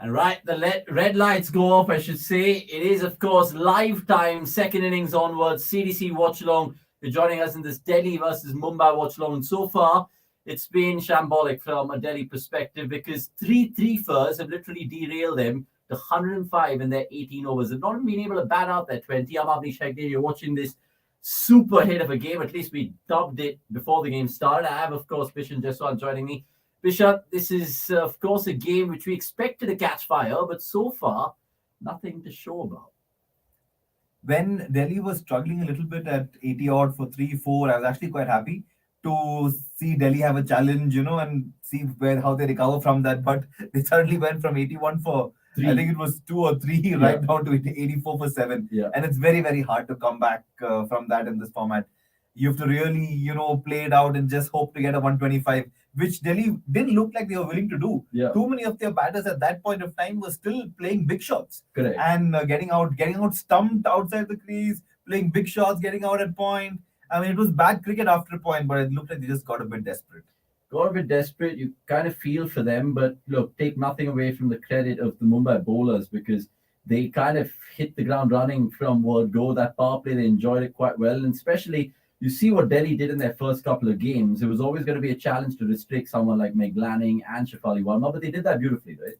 And right, the red lights go off, I should say. It is, of course, live time, second innings onwards, CDC Watchalong. You're joining us in this Delhi versus Mumbai Watchalong. And so far, it's been shambolic from a Delhi perspective because three firsts have literally derailed them to 105 in their 18 overs. They've not been able to bat out their 20. I'm Avnish Hegde. You're watching this super hit of a game. At least we dubbed it before the game started. I have, of course, Bishan Jaswal joining me. Bishop, this is, of course, a game which we expected to catch fire, but so far, nothing to show about. When Delhi was struggling a little bit at 80 odd for 3-4, I was actually quite happy to see Delhi have a challenge, and see how they recover from that. But they suddenly went from 81 for, I think it was 2 or 3, right down to 84 for 7. Yeah. And it's very, very hard to come back from that in this format. You have to really, play it out and just hope to get a 125, which Delhi didn't look like they were willing to do. Yeah. Too many of their batters at that point of time were still playing big shots. Correct. And getting out stumped outside the crease, playing big shots, getting out at point. I mean, it was bad cricket after a point, but it looked like they just got a bit desperate. You kind of feel for them, but look, take nothing away from the credit of the Mumbai bowlers because they kind of hit the ground running from word go. That power play, they enjoyed it quite well, and especially you see what Delhi did in their first couple of games. It was always going to be a challenge to restrict someone like Meg Lanning and Shafali Verma, but they did that beautifully, right?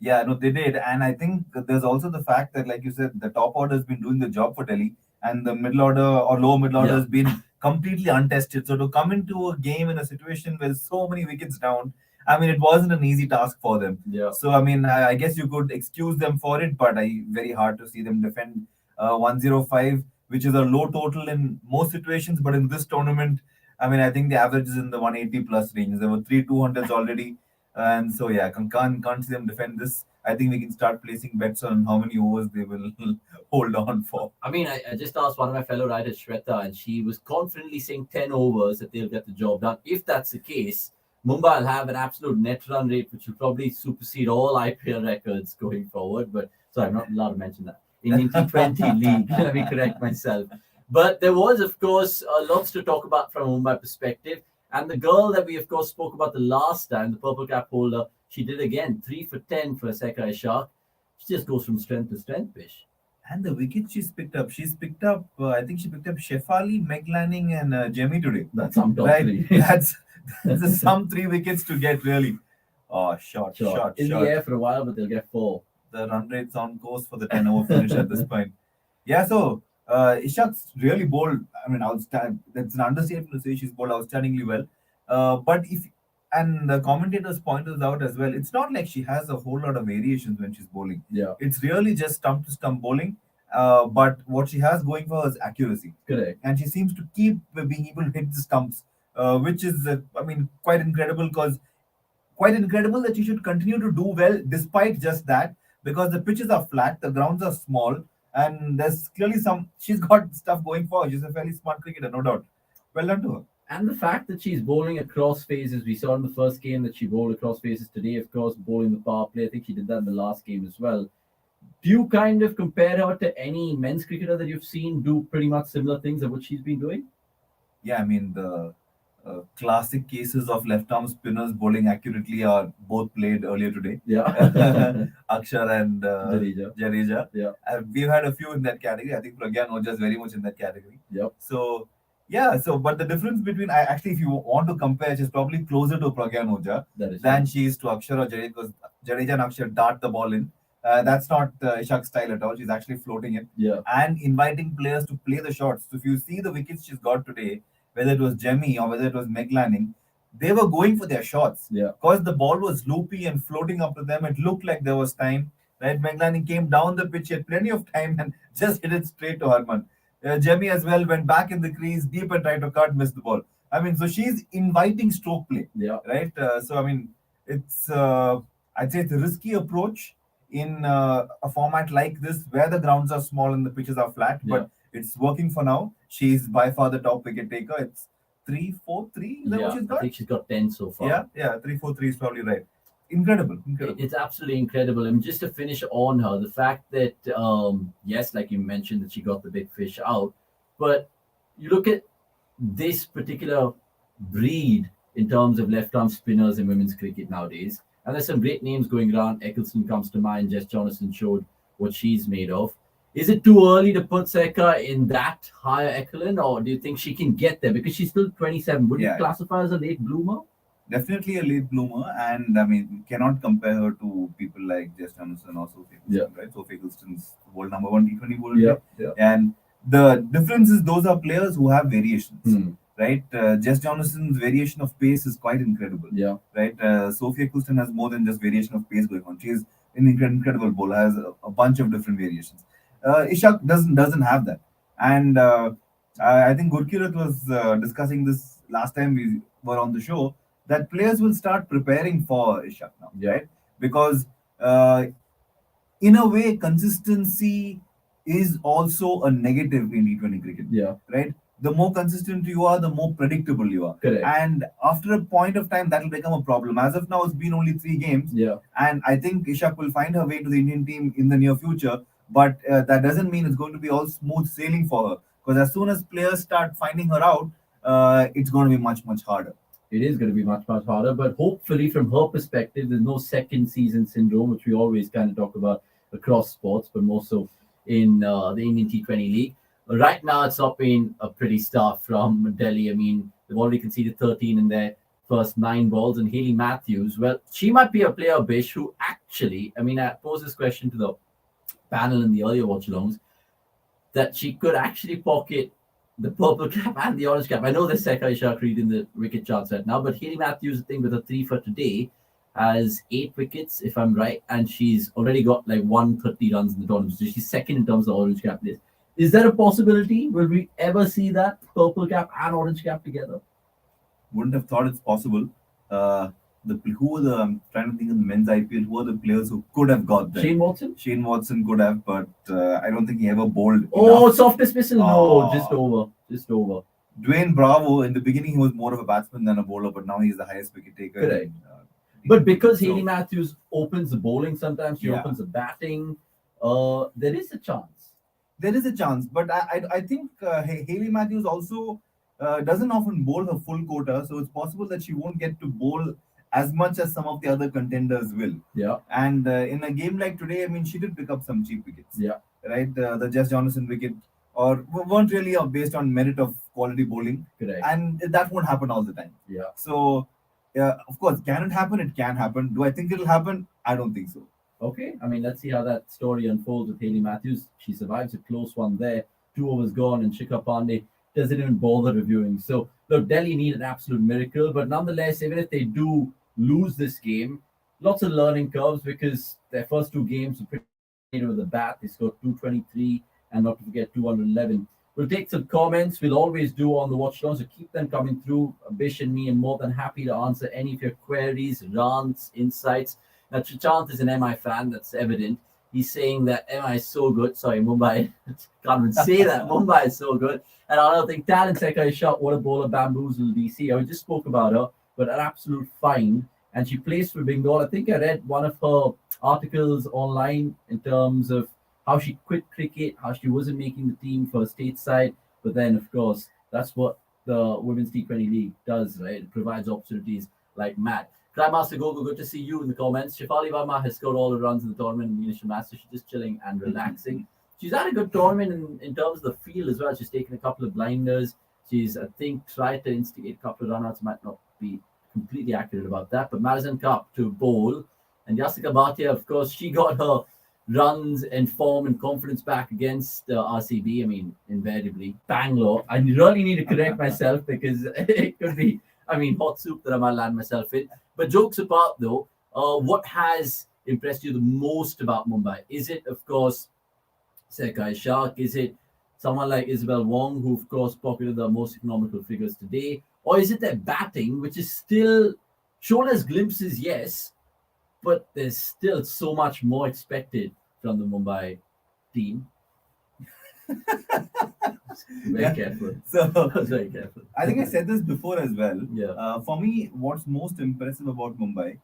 Yeah, no, they did. And I think there's also the fact that, like you said, the top order has been doing the job for Delhi, and the middle order or lower middle order has been completely untested. So to come into a game in a situation with so many wickets down, I mean, it wasn't an easy task for them. Yeah. So, I mean, I guess you could excuse them for it, but very hard to see them defend 105, which is a low total in most situations. But in this tournament, I mean, I think the average is in the 180 plus range. There were 200s already. And so, yeah, can't see them defend this. I think we can start placing bets on how many overs they will hold on for. I mean, I just asked one of my fellow writers, Shweta, and she was confidently saying 10 overs that they'll get the job done. If that's the case, Mumbai will have an absolute net run rate, which will probably supersede all IPL records going forward. But sorry, I'm not allowed to mention that. In the T20 league, let me correct myself. But there was, of course, lots to talk about from a Mumbai perspective. And the girl that we, of course, spoke about the last time, the purple cap holder, she did again 3 for 10 for Sekha Ishaq. She just goes from strength to strength, Bish. And the wickets she's picked up, I think she picked up Shefali, Meg Lanning, and Jemmy today. That's some top three. That's some 3 wickets to get, really. Oh, shot. In the air for a while, but they'll get 4. The run rate's on course for the 10-over finish at this point. Yeah, so Ishaq's really bowled. I mean, outstanding. That's an understatement to say she's bowled outstandingly well. And the commentators pointed out as well, it's not like she has a whole lot of variations when she's bowling. Yeah. It's really just stump to stump bowling. But what she has going for her is accuracy. Correct. And she seems to keep being able to hit the stumps, which is, quite incredible that she should continue to do well despite just that, because the pitches are flat, the grounds are small, and there's clearly she's got stuff going for her. She's a fairly smart cricketer, no doubt. Well done to her. And the fact that she's bowling across phases, we saw in the first game that she bowled across phases today, of course, bowling the power play. I think she did that in the last game as well. Do you kind of compare her to any men's cricketer that you've seen do pretty much similar things of what she's been doing? Yeah, I mean, the classic cases of left-arm spinners bowling accurately are both played earlier today. Yeah. Akshar and Jadeja. Yeah. We've had a few in that category. I think Pragyan Ojha is very much in that category. Yep. So, but the difference between, if you want to compare, she's probably closer to Pragyan Ojha than she is to Akshar or Jadeja, because Jadeja and Akshar dart the ball in. That's not Ishaq's style at all. She's actually floating it and inviting players to play the shots. So if you see the wickets she's got today, whether it was Jemmy or whether it was Meg Lanning, they were going for their shots. Yeah. Because the ball was loopy and floating up to them, it looked like there was time. Right? Meg Lanning came down the pitch, had plenty of time and just hit it straight to Harman. Jemmy as well went back in the crease deep and tried to cut, missed the ball. I mean, so she's inviting stroke play. Yeah. Right? It's I'd say it's a risky approach in a format like this where the grounds are small and the pitches are flat, but it's working for now. She's by far the top wicket taker. It's 3-4-3. Is that what she's got? I think she's got 10 so far. Yeah, 3-4-3 is probably right. Incredible. It's absolutely incredible. And just to finish on her, the fact that, yes, like you mentioned, that she got the big fish out, but you look at this particular breed in terms of left-arm spinners in women's cricket nowadays, And there's some great names going around. Eccleston comes to mind. Jess Jonathan showed what she's made of. Is it too early to put Seka in that higher echelon, or do you think she can get there? Because she's still 27. Would you classify as a late bloomer? Definitely a late bloomer, and I mean, you cannot compare her to people like Jess Johnson or Sophie Eccleston, right? Sophie Eccleston's world number one T20 bowler. And the difference is those are players who have variations, right? Jess Johnson's variation of pace is quite incredible, right? Sophie Eccleston has more than just variation of pace going on. She is an incredible bowler, has a bunch of different variations. Ishak doesn't have that, and I think Gurkirat was discussing this last time we were on the show, that players will start preparing for Ishak now, right? Because in a way, consistency is also a negative in T20 cricket, right? The more consistent you are, the more predictable you are. Correct. And after a point of time, that will become a problem. As of now, it's been only 3 games. And I think Ishak will find her way to the Indian team in the near future. But that doesn't mean it's going to be all smooth sailing for her. Because as soon as players start finding her out, it's going to be much, much harder. It is going to be much, much harder. But hopefully, from her perspective, there's no second season syndrome, which we always kind of talk about across sports, but more so in the Indian T20 League. Right now, it's not been a pretty start from Delhi. I mean, they've already conceded 13 in their first 9 balls. And Hayley Matthews, well, she might be a player, Bish, who actually, I mean, I posed this question to the panel in the earlier watch-alongs, that she could actually pocket the purple cap and the orange cap. I know there's Seka Ishaq Reid in the wicket charts right now, but Hayley Matthews, I think, with a 3 for today, has 8 wickets, if I'm right, and she's already got like 130 runs in the tournament. So she's second in terms of orange cap list. Is there a possibility? Will we ever see that purple cap and orange cap together? Wouldn't have thought it's possible. I'm trying to think of the men's IPL. Who are the players who could have got there? Shane Watson? Shane Watson could have, but I don't think he ever bowled. Soft dismissal? No, just over. Dwayne Bravo, in the beginning, he was more of a batsman than a bowler, but now he's the highest wicket taker. Correct. But because Hayley Matthews opens the bowling sometimes, she opens the batting, there is a chance. There is a chance, but I think Hayley Matthews also doesn't often bowl her full quota, so it's possible that she won't get to bowl as much as some of the other contenders will. And in a game like today, I mean, she did pick up some cheap wickets. Right? The Jess Jonathan wicket weren't really based on merit of quality bowling. Correct. And that won't happen all the time. So, of course, can it happen? It can happen. Do I think it'll happen? I don't think so. Okay. I mean, let's see how that story unfolds with Hayley Matthews. She survives a close one there. 2 overs gone, and Shikhar Pandey doesn't even bother reviewing. So, look, Delhi need an absolute miracle. But nonetheless, even if they do lose this game, lots of learning curves, because their first 2 games were pretty with the bat. They scored 223 and, not to forget, 211. We'll take some comments. We'll always do on the watch along, so keep them coming through. Bish and me are more than happy to answer any of your queries, rants, insights. Now, Chachant is an MI fan, that's evident. He's saying that MI is so good. Sorry, Mumbai. Can't even say that. Mumbai is so good. And I don't think Talent Seka is shot. What a bowler, bamboozled DC. I just spoke about her, but an absolute find. And she plays for Bengal. I think I read one of her articles online in terms of how she quit cricket, how she wasn't making the team for stateside. But then, of course, that's what the Women's T20 League does, right? It provides opportunities like mad. Grandmaster Gogo, good to see you in the comments. Shefali Verma has scored all the runs in the tournament in the initial match, so she's just chilling and relaxing. She's had a good tournament in terms of the field as well. She's taken a couple of blinders. She's, I think, tried to instigate a couple of runouts. Might not be completely accurate about that. But Madison Cup to bowl. And Yasika Bhatia, of course, she got her runs and form and confidence back against RCB. I mean, invariably. Bangalore. I really need to correct myself because it could be, hot soup that I might land myself in. But jokes apart, though, what has impressed you the most about Mumbai? Is it, of course, Sekai Shark? Is it someone like Isabel Wong, who, of course, pocketed the most economical figures today? Or is it their batting, which is still shown as glimpses, yes, but there's still so much more expected from the Mumbai team? Very careful. So very careful. I think I said this before as well. For me, what's most impressive about Mumbai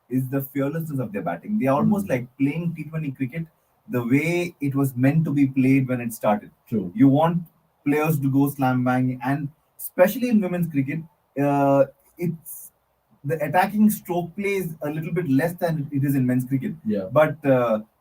is the fearlessness of their batting. They are almost like playing T20 cricket the way it was meant to be played when it started. True. You want players to go slam bang, and especially in women's cricket, it's the attacking stroke play is a little bit less than it is in men's cricket. Yeah. But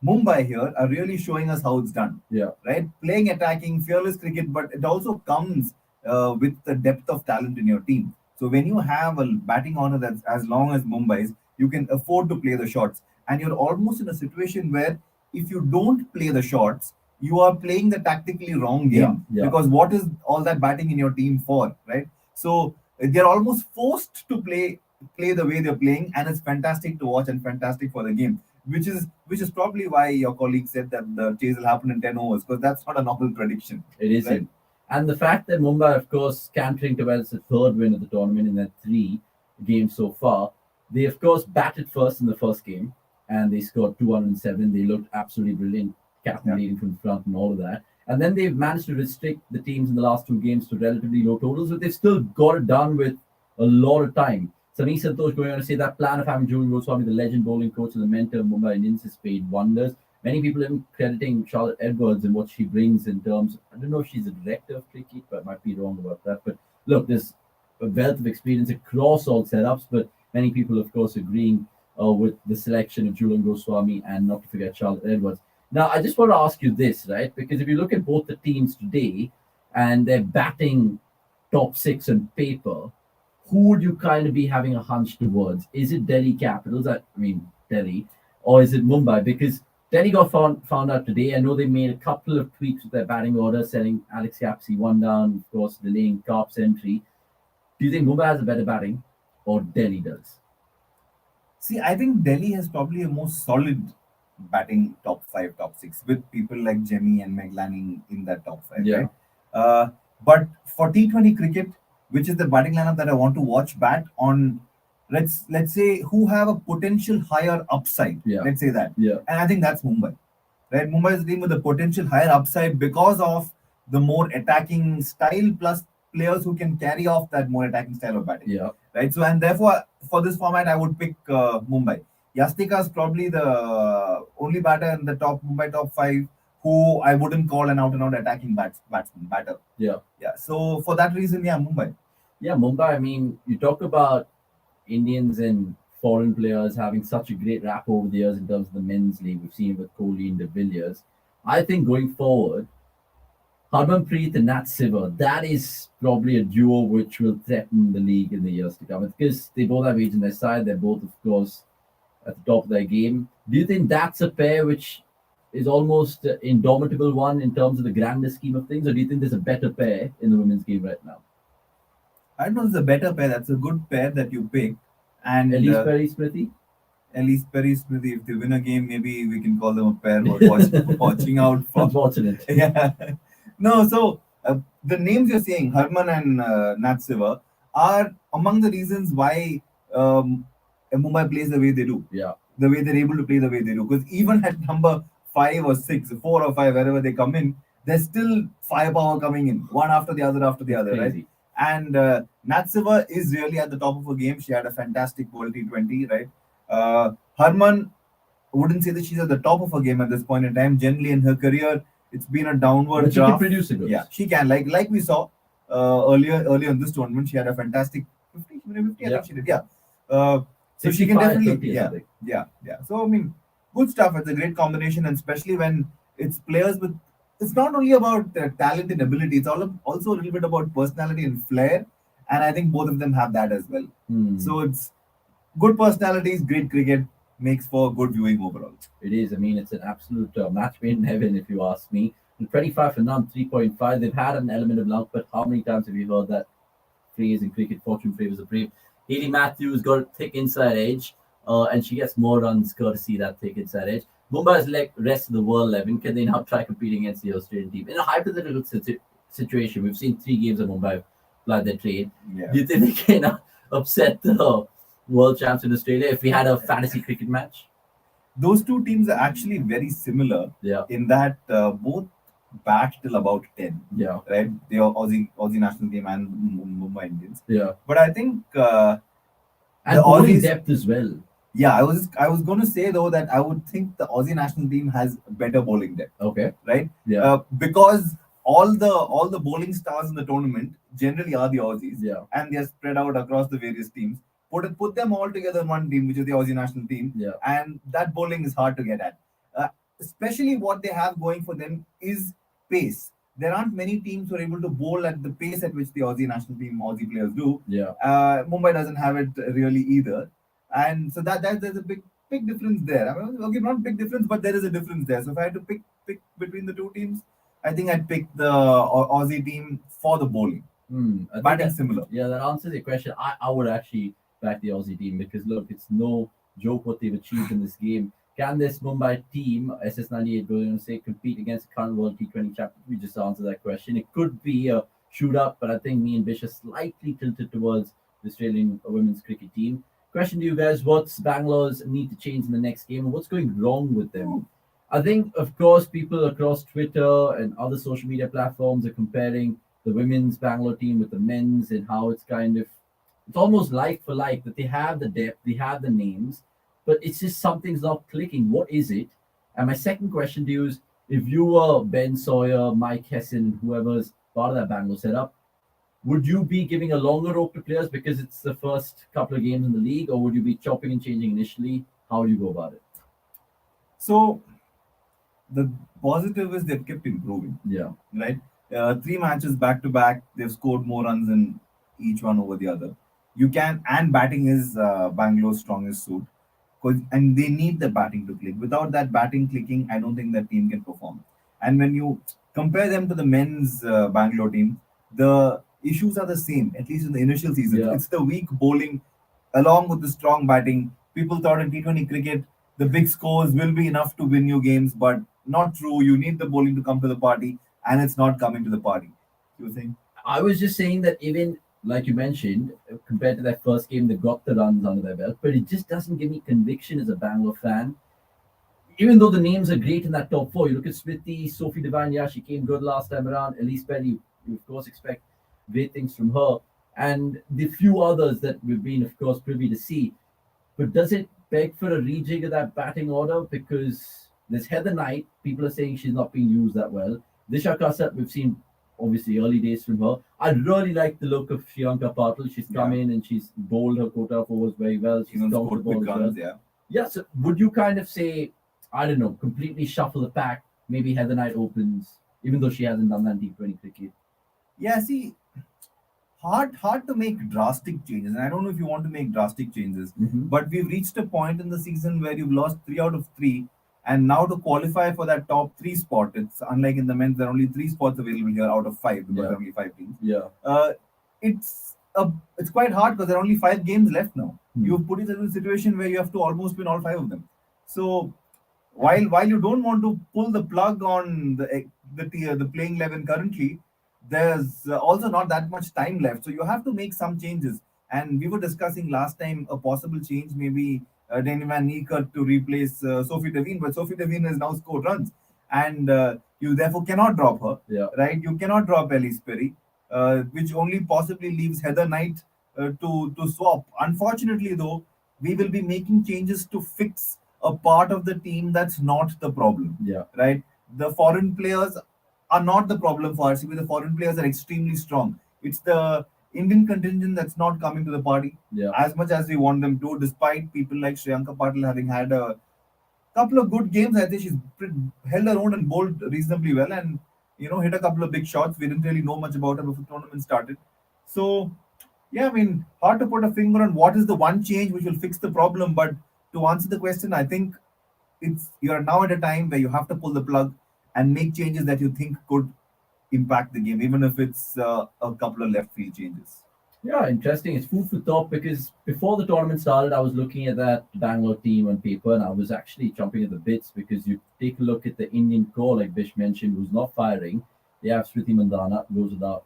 Mumbai here are really showing us how it's done. Yeah. Right? Playing attacking, fearless cricket, but it also comes with the depth of talent in your team. So when you have a batting order that's as long as Mumbai's, you can afford to play the shots. And you're almost in a situation where if you don't play the shots, you are playing the tactically wrong game. Yeah. Because what is all that batting in your team for, right? So they're almost forced to play the way they're playing, and it's fantastic to watch and fantastic for the game. Which is probably why your colleague said that the chase will happen in 10 overs, because that's not a normal prediction. It isn't. Right? And the fact that Mumbai, of course, cantering towards the third win of the tournament in their 3 games so far, they, of course, batted first in the first game and they scored 207. They looked absolutely brilliant, captain leading from the front and all of that. And then they've managed to restrict the teams in the last 2 games to relatively low totals, but they've still got it done with a lot of time. Sami Santosh going on to say that plan of having Julian Goswami, the legend bowling coach and the mentor of Mumbai Indians, has paid wonders. Many people are crediting Charlotte Edwards and what she brings in terms. I don't know if she's a director of cricket, but I might be wrong about that. But look, there's a wealth of experience across all setups, but many people, of course, agreeing with the selection of Julian Goswami and not to forget Charlotte Edwards. Now, I just want to ask you this, right? Because if you look at both the teams today and they're batting top 6 on paper, who would you kind of be having a hunch towards? Is it Delhi Capitals? I mean, Delhi, or is it Mumbai? Because Delhi got found out today. I know they made a couple of tweaks with their batting order, selling Alex Capsey one down, of course, delaying Karp's entry. Do you think Mumbai has a better batting or Delhi does? See, I think Delhi has probably a more solid batting top 5, top 6 with people like Jemmy and Meg Lanning in that top 5. Yeah. Right? But for T20 cricket, which is the batting lineup that I want to watch bat on, let's say who have a potential higher upside. Yeah. Let's say that. Yeah. And I think that's Mumbai. Right? Mumbai is a team with a potential higher upside because of the more attacking style plus players who can carry off that more attacking style of batting. Yeah. Right. So, and therefore, for this format, I would pick Mumbai. Yastika is probably the only batter in the Mumbai top 5 who I wouldn't call an out-and-out attacking batter. Yeah. Yeah. So for that reason, yeah, Mumbai. Yeah, Mumbai. I mean, you talk about Indians and foreign players having such a great rap over the years in terms of the men's league. We've seen it with Kohli and De Villiers. I think going forward, Harmanpreet and Nat Siver, that is probably a duo which will threaten the league in the years to come. Because they both have age on their side. They're both, of course, at the top of their game. Do you think that's a pair which is almost an indomitable one in terms of the grander scheme of things? Or do you think there's a better pair in the women's game right now? I don't know if it's a better pair. That's a good pair that you picked. And Elise Perry Smithy? Elise Perry Smithy, if they win a game, maybe we can call them a pair watching out for. Unfortunate. Yeah. No, so the names you're saying, Harman and Nat Siver, are among the reasons why Mumbai plays the way they do. Yeah. The way they're able to play the way they do. Because even at number 5 or 6, 4 or 5, wherever they come in, there's still firepower coming in, one after the other, right? And Nat Siver is really at the top of her game. She had a fantastic World T20, right? Harman, wouldn't say that she's at the top of her game at this point in time. Generally in her career, it's been a downward but she draft. can produce it. Yeah, she can. Like we saw earlier in this tournament, she had a fantastic 50, I think she did. Yeah. So she can definitely, yeah. So I mean, good stuff. It's a great combination, and especially when it's players with. It's not only about talent and ability. It's also a little bit about personality and flair, and I think both of them have that as well. So it's good personalities, great cricket, makes for good viewing overall. It is. I mean, it's an absolute match made in heaven, if you ask me. 25 for none, 3.5. They've had an element of luck, but how many times have you heard that phrase in cricket? Fortune favors the brave. Hayley Matthews got a thick inside edge, and she gets more runs courtesy that thick inside edge. Mumbai's like rest of the world 11. Can they now try competing against the Australian team? In a hypothetical situation, we've seen 3 games of Mumbai fly their trade. Yeah. Do you think they can upset the world champs in Australia if we had a fantasy cricket match? Those two teams are actually very similar in that both bat till about 10. Yeah. Right? They are Aussie national team and Mumbai Indians. Yeah. But I think and bowling depth as well. Yeah, I was going to say though that I would think the Aussie national team has better bowling depth. Okay. Right? Yeah. Because all the bowling stars in the tournament generally are the Aussies. Yeah. And they are spread out across the various teams. put them all together in one team, which is the Aussie national team, Yeah. and that bowling is hard to get at. Especially what they have going for them is pace. There aren't many teams who are able to bowl at the pace at which the Aussie national team, Aussie players do. Yeah. Mumbai doesn't have it really either, and so that there's a big difference there. I mean, okay, not big difference, but there is a difference there. So if I had to pick between the two teams, I think I'd pick the Aussie team for the bowling. I think Batting similar. Yeah, that answers your question. I would actually back the Aussie team because look, it's no joke what they've achieved in this game. Can this Mumbai team, SS98, going to say, compete against the current World T20 champion? We just answered that question. It could be a shootout, but I think me and Bish are slightly tilted towards the Australian women's cricket team. Question to you guys: what's Bangalore's need to change in the next game, and what's going wrong with them? I think, of course, people across Twitter and other social media platforms are comparing the women's Bangalore team with the men's and how it's almost like for like that they have the depth, they have the names, but it's just something's not clicking. What is it? And my second question to you is if you were Ben Sawyer, Mike Hesson, whoever's part of that Bangalore setup, would you be giving a longer rope to players because it's the first couple of games in the league, or would you be chopping and changing initially? How would you go about it? So the positive is they've kept improving. Yeah. Right? 3 matches back to back, they've scored more runs in each one over the other. And batting is Bangalore's strongest suit. And they need the batting to click. Without that batting clicking, I don't think that team can perform. And when you compare them to the men's Bangalore team, the issues are the same, at least in the initial season. Yeah. It's the weak bowling along with the strong batting. People thought in T20 cricket, the big scores will be enough to win you games, but not true. You need the bowling to come to the party, and it's not coming to the party. You were saying? I was just saying that even like you mentioned, compared to that first game, they got the runs under their belt, but it just doesn't give me conviction as a Bangalore fan. Even though the names are great in that top four, you look at Smriti, Sophie Devine, yeah, she came good last time around. Elise Perry, you of course expect great things from her, and the few others that we've been, of course, privy to see. But does it beg for a rejig of that batting order? Because there's Heather Knight, people are saying she's not being used that well. Disha Kasat, we've seen obviously early days from her. I really like the look of Shriyanka Patil. She's come in and she's bowled her quota of overs very well. She's scored the ball quick as runs, well. Yeah, so would you kind of say, I don't know, completely shuffle the pack? Maybe Heather Knight opens, even though she hasn't done that in T20 cricket. Yeah, see, hard to make drastic changes. And I don't know if you want to make drastic changes, but we've reached a point in the season where you've lost 3 out of 3. And now to qualify for that top 3 spot, it's unlike in the men's, there are only 3 spots available here out of 5 because there are only 5 teams. Yeah. It's quite hard because there are only 5 games left now. You've put yourself in a situation where you have to almost win all 5 of them. So while you don't want to pull the plug on the playing 11 currently, there's also not that much time left. So you have to make some changes. And we were discussing last time a possible change, maybe Danny Van Niekerk to replace Sophie Devine, but Sophie Devine has now scored runs, and you therefore cannot drop her. Yeah. Right? You cannot drop Elise Perry, which only possibly leaves Heather Knight to swap. Unfortunately, though, we will be making changes to fix a part of the team that's not the problem. Yeah. Right? The foreign players are not the problem for RCB. The foreign players are extremely strong. It's the Indian contingent that's not coming to the party as much as we want them to, despite people like Shriyanka Patil having had a couple of good games. I think she's held her own and bowled reasonably well, and hit a couple of big shots. We didn't really know much about her before the tournament started. So yeah, I mean, hard to put a finger on what is the one change which will fix the problem. But to answer the question, I think you're now at a time where you have to pull the plug and make changes that you think could impact the game, even if it's a couple of left field changes. Yeah, interesting. It's food for thought because before the tournament started, I was looking at that Bangalore team on paper and I was actually chomping at the bits because you take a look at the Indian core, like Bish mentioned, who's not firing. They have Smriti Mandhana, goes without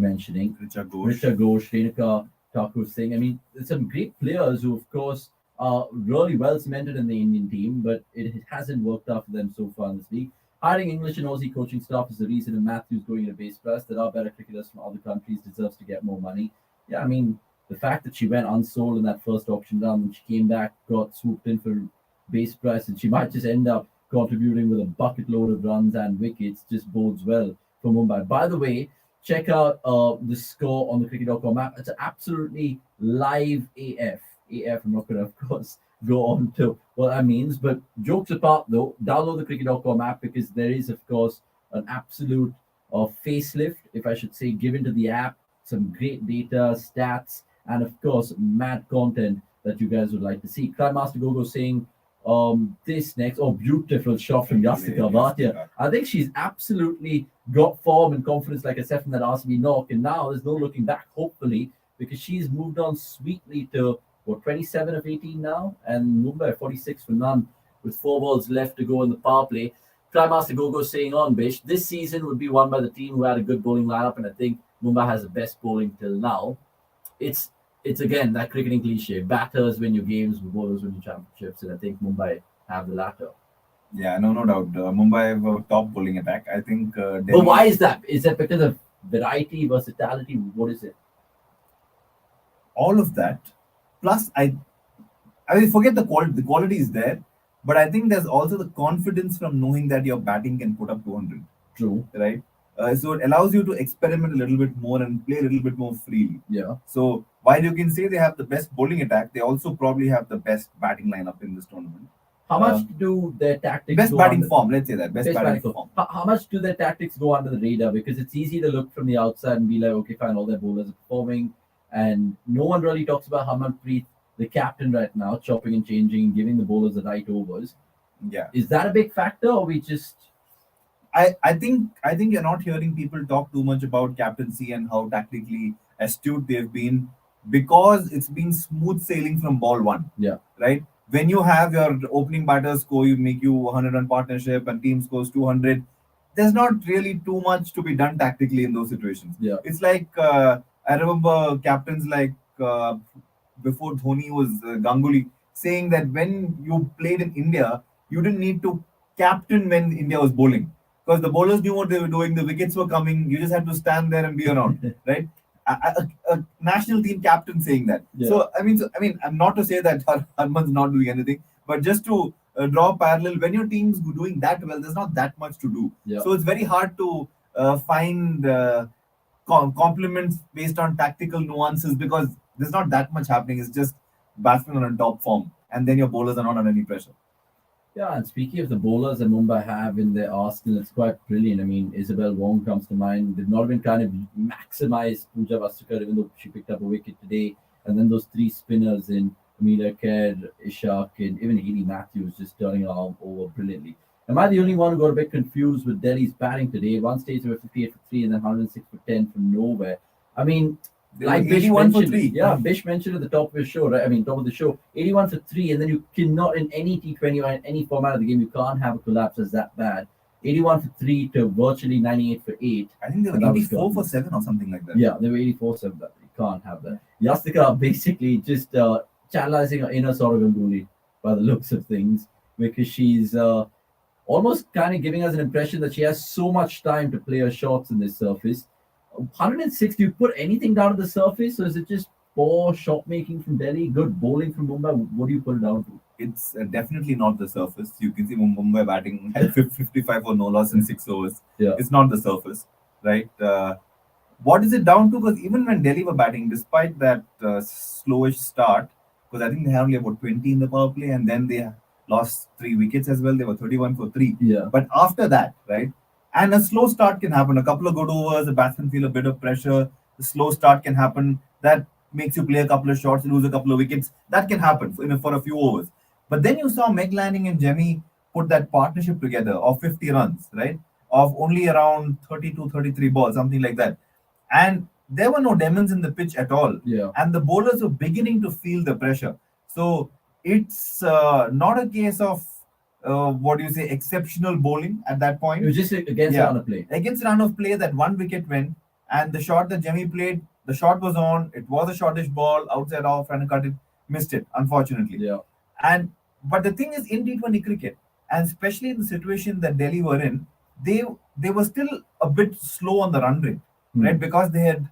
mentioning. Richa Ghosh, Renuka Thakur Singh. I mean, there's some great players who, of course, are really well cemented in the Indian team, but it hasn't worked out for them so far in this league. Hiring English and Aussie coaching staff is the reason that Matthews going in a base press. There are better cricketers from other countries, deserves to get more money. Yeah, I mean, the fact that she went unsold in that first auction round and she came back, got swooped in for base press, and she might just end up contributing with a bucket load of runs and wickets just bodes well for Mumbai. By the way, check out the score on the cricket.com app. It's absolutely live AF. AF, I'm not going to, of course, go on to what that means. But jokes apart, though, download the cricket.com app because there is, of course, an absolute facelift, if I should say, given to the app. Some great data, stats, and, of course, mad content that you guys would like to see. Crime Master Gogo saying this next. Oh, beautiful shot from Yastika Bhatia. I think she's absolutely got form and confidence like I said from that RCB knock, and now there's no looking back, hopefully, because she's moved on sweetly to 27 of 18 now, and Mumbai 46 for none with 4 balls left to go in the power play. Prime Master Gogo saying on Bish, this season would be won by the team who had a good bowling lineup, and I think Mumbai has the best bowling till now. It's again that cricketing cliche: batters win your games, bowlers win your championships, and I think Mumbai have the latter. Yeah, no doubt. Mumbai have a top bowling attack. I think. But why is that? Is that because of variety, versatility? What is it? All of that, plus I mean, forget the quality. The quality is there, but I think there's also the confidence from knowing that your batting can put up 200. True. Right. So it allows you to experiment a little bit more and play a little bit more freely. Yeah. So while you can say they have the best bowling attack, they also probably have the best batting lineup in this tournament. How much do their tactics best go batting under, form? Let's say that best batting form. How much do their tactics go under the radar? Because it's easy to look from the outside and be like, okay, fine, all their bowlers are performing, and no one really talks about Harmanpreet, the captain right now, chopping and changing, giving the bowlers the right overs. Yeah. Is that a big factor, or we just? I think you're not hearing people talk too much about captaincy and how tactically astute they've been, because it's been smooth sailing from ball one. Yeah. Right. When you have your opening batters score, you make you 100-run partnership, and team scores 200. There's not really too much to be done tactically in those situations. Yeah. It's like I remember captains like before Dhoni was Ganguly saying that when you played in India, you didn't need to captain when India was bowling, because the bowlers knew what they were doing. The wickets were coming. You just had to stand there and be around, right? A national team captain saying that. Yeah. So I mean, I'm not to say that Harman's not doing anything, but just to draw a parallel, when your team's doing that well, there's not that much to do. Yeah. So it's very hard to find compliments based on tactical nuances, because there's not that much happening. It's just batsmen on top form, and then your bowlers are not under any pressure. Yeah, and speaking of the bowlers that Mumbai have in their arsenal, it's quite brilliant. I mean, Isabel Wong comes to mind. They've not even kind of maximized Pooja Vastukar, even though she picked up a wicket today. And then those 3 spinners in Amelia Kerr, Ishak, and even Haley Matthews just turning it all over brilliantly. Am I the only one who got a bit confused with Delhi's batting today? One stage they were 58 for 3 and then 106 for 10 from nowhere. I mean, like Bish mentioned, Bish mentioned at the top of his show, right? I mean, top of the show, 81 for 3, and then you cannot, in any T20 or in any format of the game, you can't have a collapse as that bad. 81 for 3 to virtually 98 for 8. I think they were 84 for 7 or something like that. Yeah, they were 84 7. That you can't have that. Yastika basically just channelizing her inner sort of Ganguly by the looks of things, because she's almost kind of giving us an impression that she has so much time to play her shots in this surface. 106, do you put anything down to the surface, or is it just poor shot making from Delhi, good bowling from Mumbai? What do you put it down to? It's definitely not the surface. You can see Mumbai batting at 55 for no loss in 6 overs. Yeah. It's not the surface, right? What is it down to? Because even when Delhi were batting, despite that slowish start, because I think they had only about 20 in the power play, and then they lost 3 wickets as well. They were 31 for 3. Yeah. But after that, right? And a slow start can happen. A couple of good overs, the batsmen feel a bit of pressure. The slow start can happen. That makes you play a couple of shots, lose a couple of wickets. That can happen for a few overs. But then you saw Meg Lanning and Jemmy put that partnership together of 50 runs, right? Of only around 32, 33 balls, something like that. And there were no demons in the pitch at all. Yeah. And the bowlers were beginning to feel the pressure. So it's not a case of exceptional bowling at that point. It was just against the run of play. Against the run of play, that 1 wicket went, and the shot that Jemmy played, the shot was on. It was a shortish ball, outside off, trying to cut it, missed it, unfortunately. Yeah. But the thing is, in T20 cricket, and especially in the situation that Delhi were in, they were still a bit slow on the run rate, right? Because they had,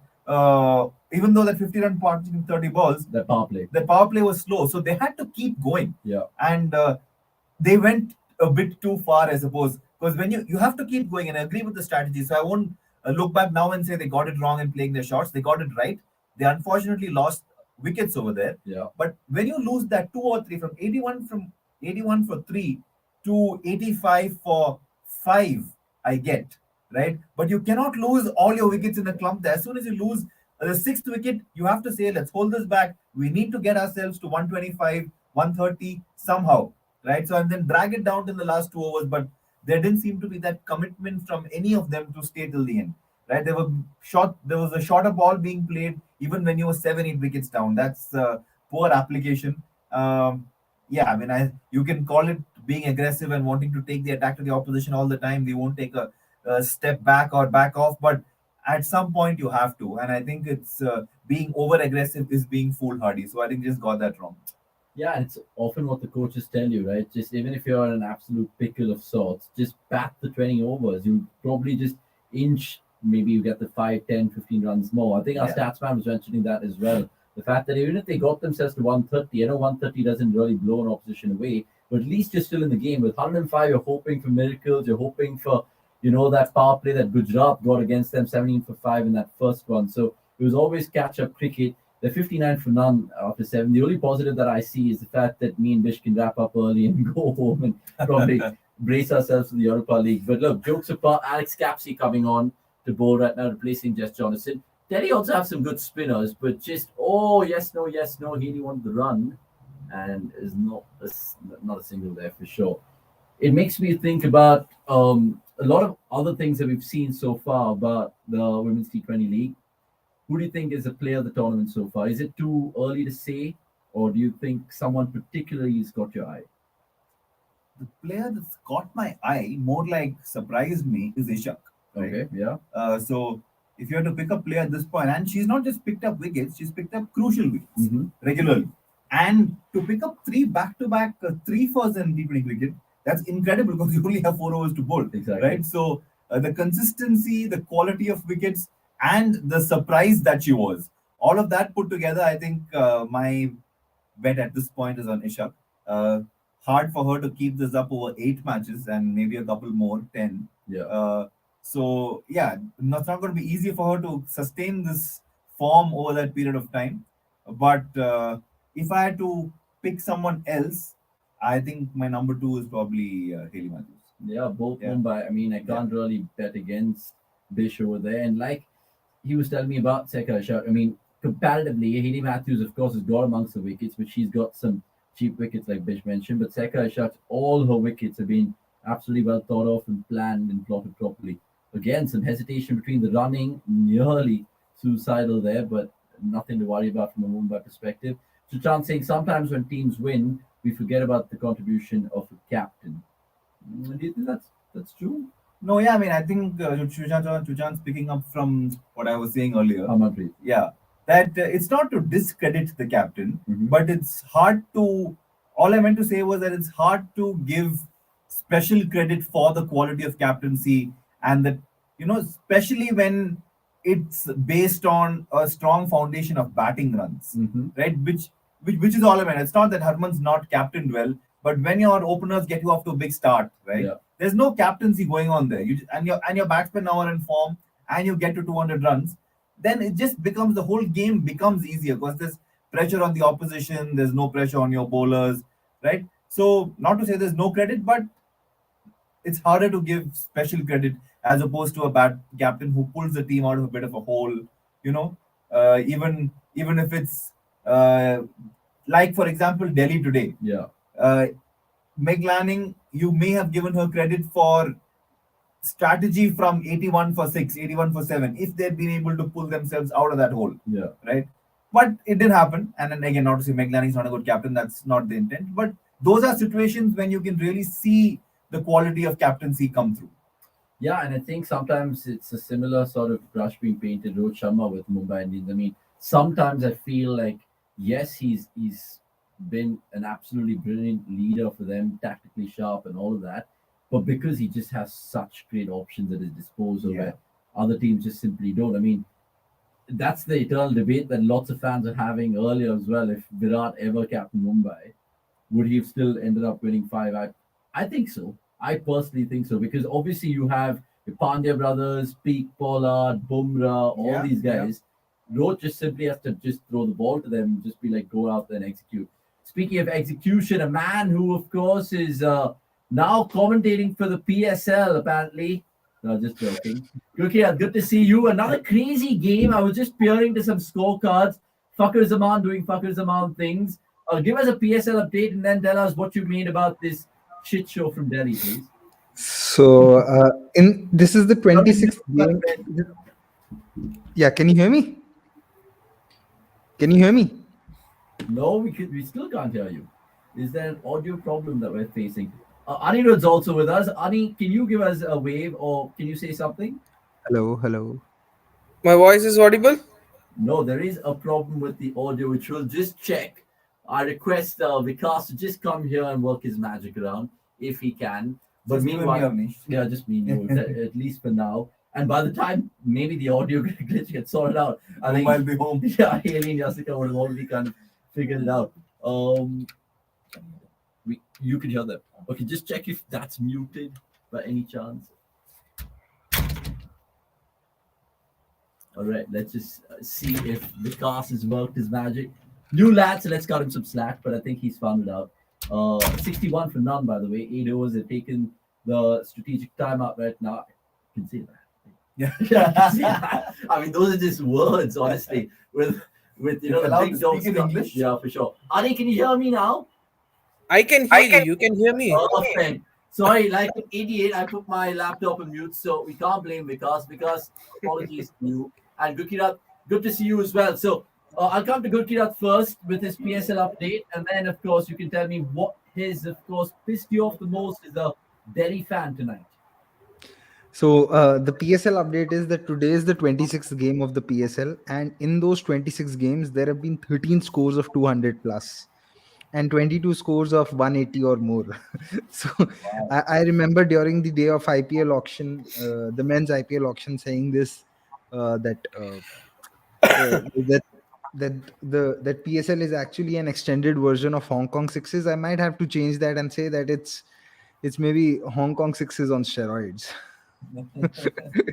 even though that 50-run partnership in 30 balls, the power play was slow, so they had to keep going. Yeah. And they went a bit too far, I suppose, because when you have to keep going, and I agree with the strategy. So I won't look back now and say they got it wrong in playing their shots. They got it right. They unfortunately lost wickets over there. Yeah. But when you lose that two or three from 81 for three to 85 for five, I get right. But you cannot lose all your wickets in a clump. As soon as you lose the sixth wicket, you have to say, let's hold this back. We need to get ourselves to 125, 130 somehow, right? So and then drag it down to the last 2 overs. But there didn't seem to be that commitment from any of them to stay till the end, right? There was a shorter ball being played even when you were 7, 8 wickets down. That's poor application. Yeah, I mean, you can call it being aggressive and wanting to take the attack to the opposition all the time. They won't take a step back or back off, but at some point you have to. And I think it's being over aggressive is being foolhardy. So I think just got that wrong. Yeah, and it's often what the coaches tell you, right? Just even if you're an absolute pickle of sorts, just bat the 20 overs. You probably just inch, maybe you get the 5, 10, 15 runs more. I think our stats man was mentioning that as well. The fact that even if they got themselves to 130, I know 130 doesn't really blow an opposition away, but at least you're still in the game. With 105, you're hoping for miracles. You're hoping for, that power play that Gujarat got against them, 17 for 5 in that first one. So it was always catch-up cricket. They're 59 for none after 7. The only positive that I see is the fact that me and Bish can wrap up early and go home and probably brace ourselves for the Europa League. But look, jokes apart, Alex Capsey coming on to bowl right now, replacing Jess Jonathan. Delhi also have some good spinners, but just, yes, no, he only wanted the run and is not a single there for sure. It makes me think about a lot of other things that we've seen so far about the Women's T20 League. Who do you think is the player of the tournament so far? Is it too early to say, or do you think someone particularly has got your eye? The player that's caught my eye, more like surprised me, is Ishak. Right? Okay, yeah. So if you have to pick a player at this point, and she's not just picked up wickets, she's picked up crucial wickets regularly. And to pick up three back-to-back three firsts in T20 cricket, that's incredible because you only have 4 overs to bowl. Exactly. Right? So the consistency, the quality of wickets, and the surprise that she was. All of that put together, I think my bet at this point is on Ishak. Hard for her to keep this up over 8 matches and maybe a couple more, 10. Yeah. So, yeah, it's not going to be easy for her to sustain this form over that period of time. But if I had to pick someone else, I think my number 2 is probably Hayley Matthews. Yeah, both Mumbai. I mean, I can't really bet against Bish over there. And like he was telling me about Sekha Ishaq, I mean, comparatively, Hayley Matthews, of course, has got amongst the wickets, but she's got some cheap wickets, like Bish mentioned. But Sekha Ishaq, all her wickets have been absolutely well thought of and planned and plotted properly. Again, some hesitation between the running, nearly suicidal there, but nothing to worry about from a Mumbai perspective. Sushant saying sometimes when teams win, we forget about the contribution of a captain. Do you think that's true? No, yeah, I mean, I think Sushant's picking up from what I was saying earlier. Amanpreet. Yeah, that it's not to discredit the captain, but it's hard to. All I meant to say was that it's hard to give special credit for the quality of captaincy, and that especially when it's based on a strong foundation of batting runs, right? Which is all I meant. It's not that Harman's not captained well, but when your openers get you off to a big start, right? Yeah. There's no captaincy going on there. And your batsmen now are in form, and you get to 200 runs. Then it just becomes the whole game becomes easier because there's pressure on the opposition. There's no pressure on your bowlers, right? So not to say there's no credit, but it's harder to give special credit as opposed to a bad captain who pulls the team out of a bit of a hole. Even if it's like, for example, Delhi today. Yeah. Meg Lanning, you may have given her credit for strategy from 81 for 6, 81 for 7, if they'd been able to pull themselves out of that hole. Yeah. Right? But it didn't happen. And then again, not to say Meg Lanning's not a good captain, that's not the intent. But those are situations when you can really see the quality of captaincy come through. Yeah, and I think sometimes it's a similar sort of brush being painted Rohit Sharma with Mumbai Indians. I mean, sometimes I feel like, yes, he's been an absolutely brilliant leader for them, tactically sharp and all of that. But because he just has such great options at his disposal where other teams just simply don't. I mean, that's the eternal debate that lots of fans are having earlier as well. If Virat ever captained Mumbai, would he have still ended up winning 5? I think so. I personally think so, because obviously you have the Pandya brothers, Peak, Pollard, Bumrah, all Yeah, these yeah. guys. Roach just simply has to just throw the ball to them, just be like, go out there and execute. Speaking of execution, a man who, of course, is now commentating for the PSL, apparently. No, just joking. Good to see you. Another crazy game. I was just peering to some scorecards. Fakir Zaman doing Fakir Zaman things. Give us a PSL update and then tell us what you made about this shit show from Delhi, please. So in this is the You're in mute, 26th my game. friend. Yeah, can you hear me? Can you hear me? No, we still can't hear you. Is there an audio problem that we're facing? Anirudh's also with us. Ani, can you give us a wave or can you say something? Hello, hello. My voice is audible? No, there is a problem with the audio, which we'll just check. I request Vikas to just come here and work his magic around if he can. But Just you and me, meanwhile, Avnish. yeah, just me and you, at least for now. And by the time maybe the audio glitch gets sorted out, I think Mumbai will be home. yeah, Haley and Jessica would have already kind of figured it out. You can hear them. Okay, just check if that's muted by any chance. All right, let's just see if Vikas has worked his magic. New lad, so let's cut him some slack, but I think he's found it out. 61 for none, by the way. 8 overs have taken the strategic timeout right now. You can see that. Yeah. Yeah, I can see that. I mean, those are just words, honestly. With you know You're the allowed big to dogs. speak in English? Yeah, for sure. Ari, can you hear me now? I can hear you. You can hear me. Perfect. Sorry, like an idiot, I put my laptop on mute, so we can't blame Vikas. Vikas, apologies to you. And Gurkirat, good to see you as well. So I'll come to Gurkirat first with his PSL update, and then, of course, you can tell me what his, of course, pissed you off the most as a Delhi fan tonight. So the PSL update is that today is the 26th game of the PSL, and in those 26 games, there have been 13 scores of 200 plus and 22 scores of 180 or more. So Wow. I remember during the day of IPL auction, the men's IPL auction, saying this that that that PSL is actually an extended version of Hong Kong sixes. I might have to change that and say that it's maybe Hong Kong sixes on steroids.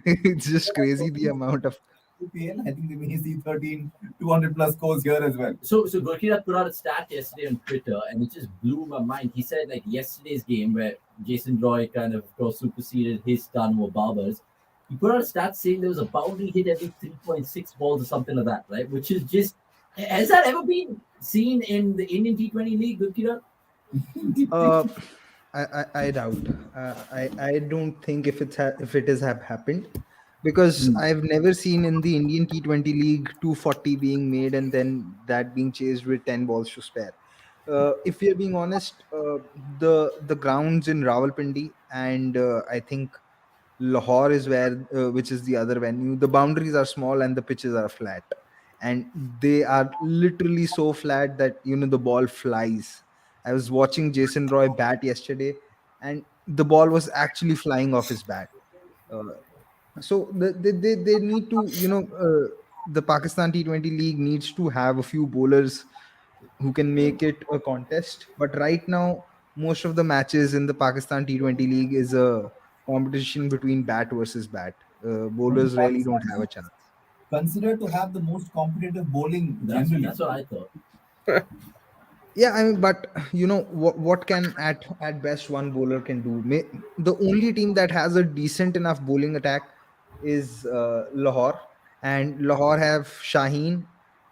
It's just crazy the amount of. UPL, I think they may see 13, 200 plus scores here as well. So Gurkirat put out a stat yesterday on Twitter, and it just blew my mind. He said, like, yesterday's game where Jason Roy kind of course, superseded his ton over Barber's, he put out a stat saying there was a boundary hit every 3.6 balls or something like that, right? Which is just, has that ever been seen in the Indian T20 league, Gurkirat? Uh, I doubt. I don't think if it has happened, because I've never seen in the Indian T20 league 240 being made and then that being chased with 10 balls to spare. If we're being honest, the grounds in Rawalpindi and I think Lahore is where, which is the other venue. The boundaries are small and the pitches are flat, and they are literally so flat that the ball flies. I was watching Jason Roy bat yesterday, and the ball was actually flying off his bat. Uh, so they need to, the Pakistan T20 league needs to have a few bowlers who can make it a contest. But right now, most of the matches in the Pakistan T20 league is a competition between bat versus bat. Only Bowlers really don't Pakistan have a is chance. considered to have the most competitive bowling generally. That's what I thought. Yeah, I mean, but what can at best one bowler can do? The only team that has a decent enough bowling attack is Lahore, and Lahore have Shaheen,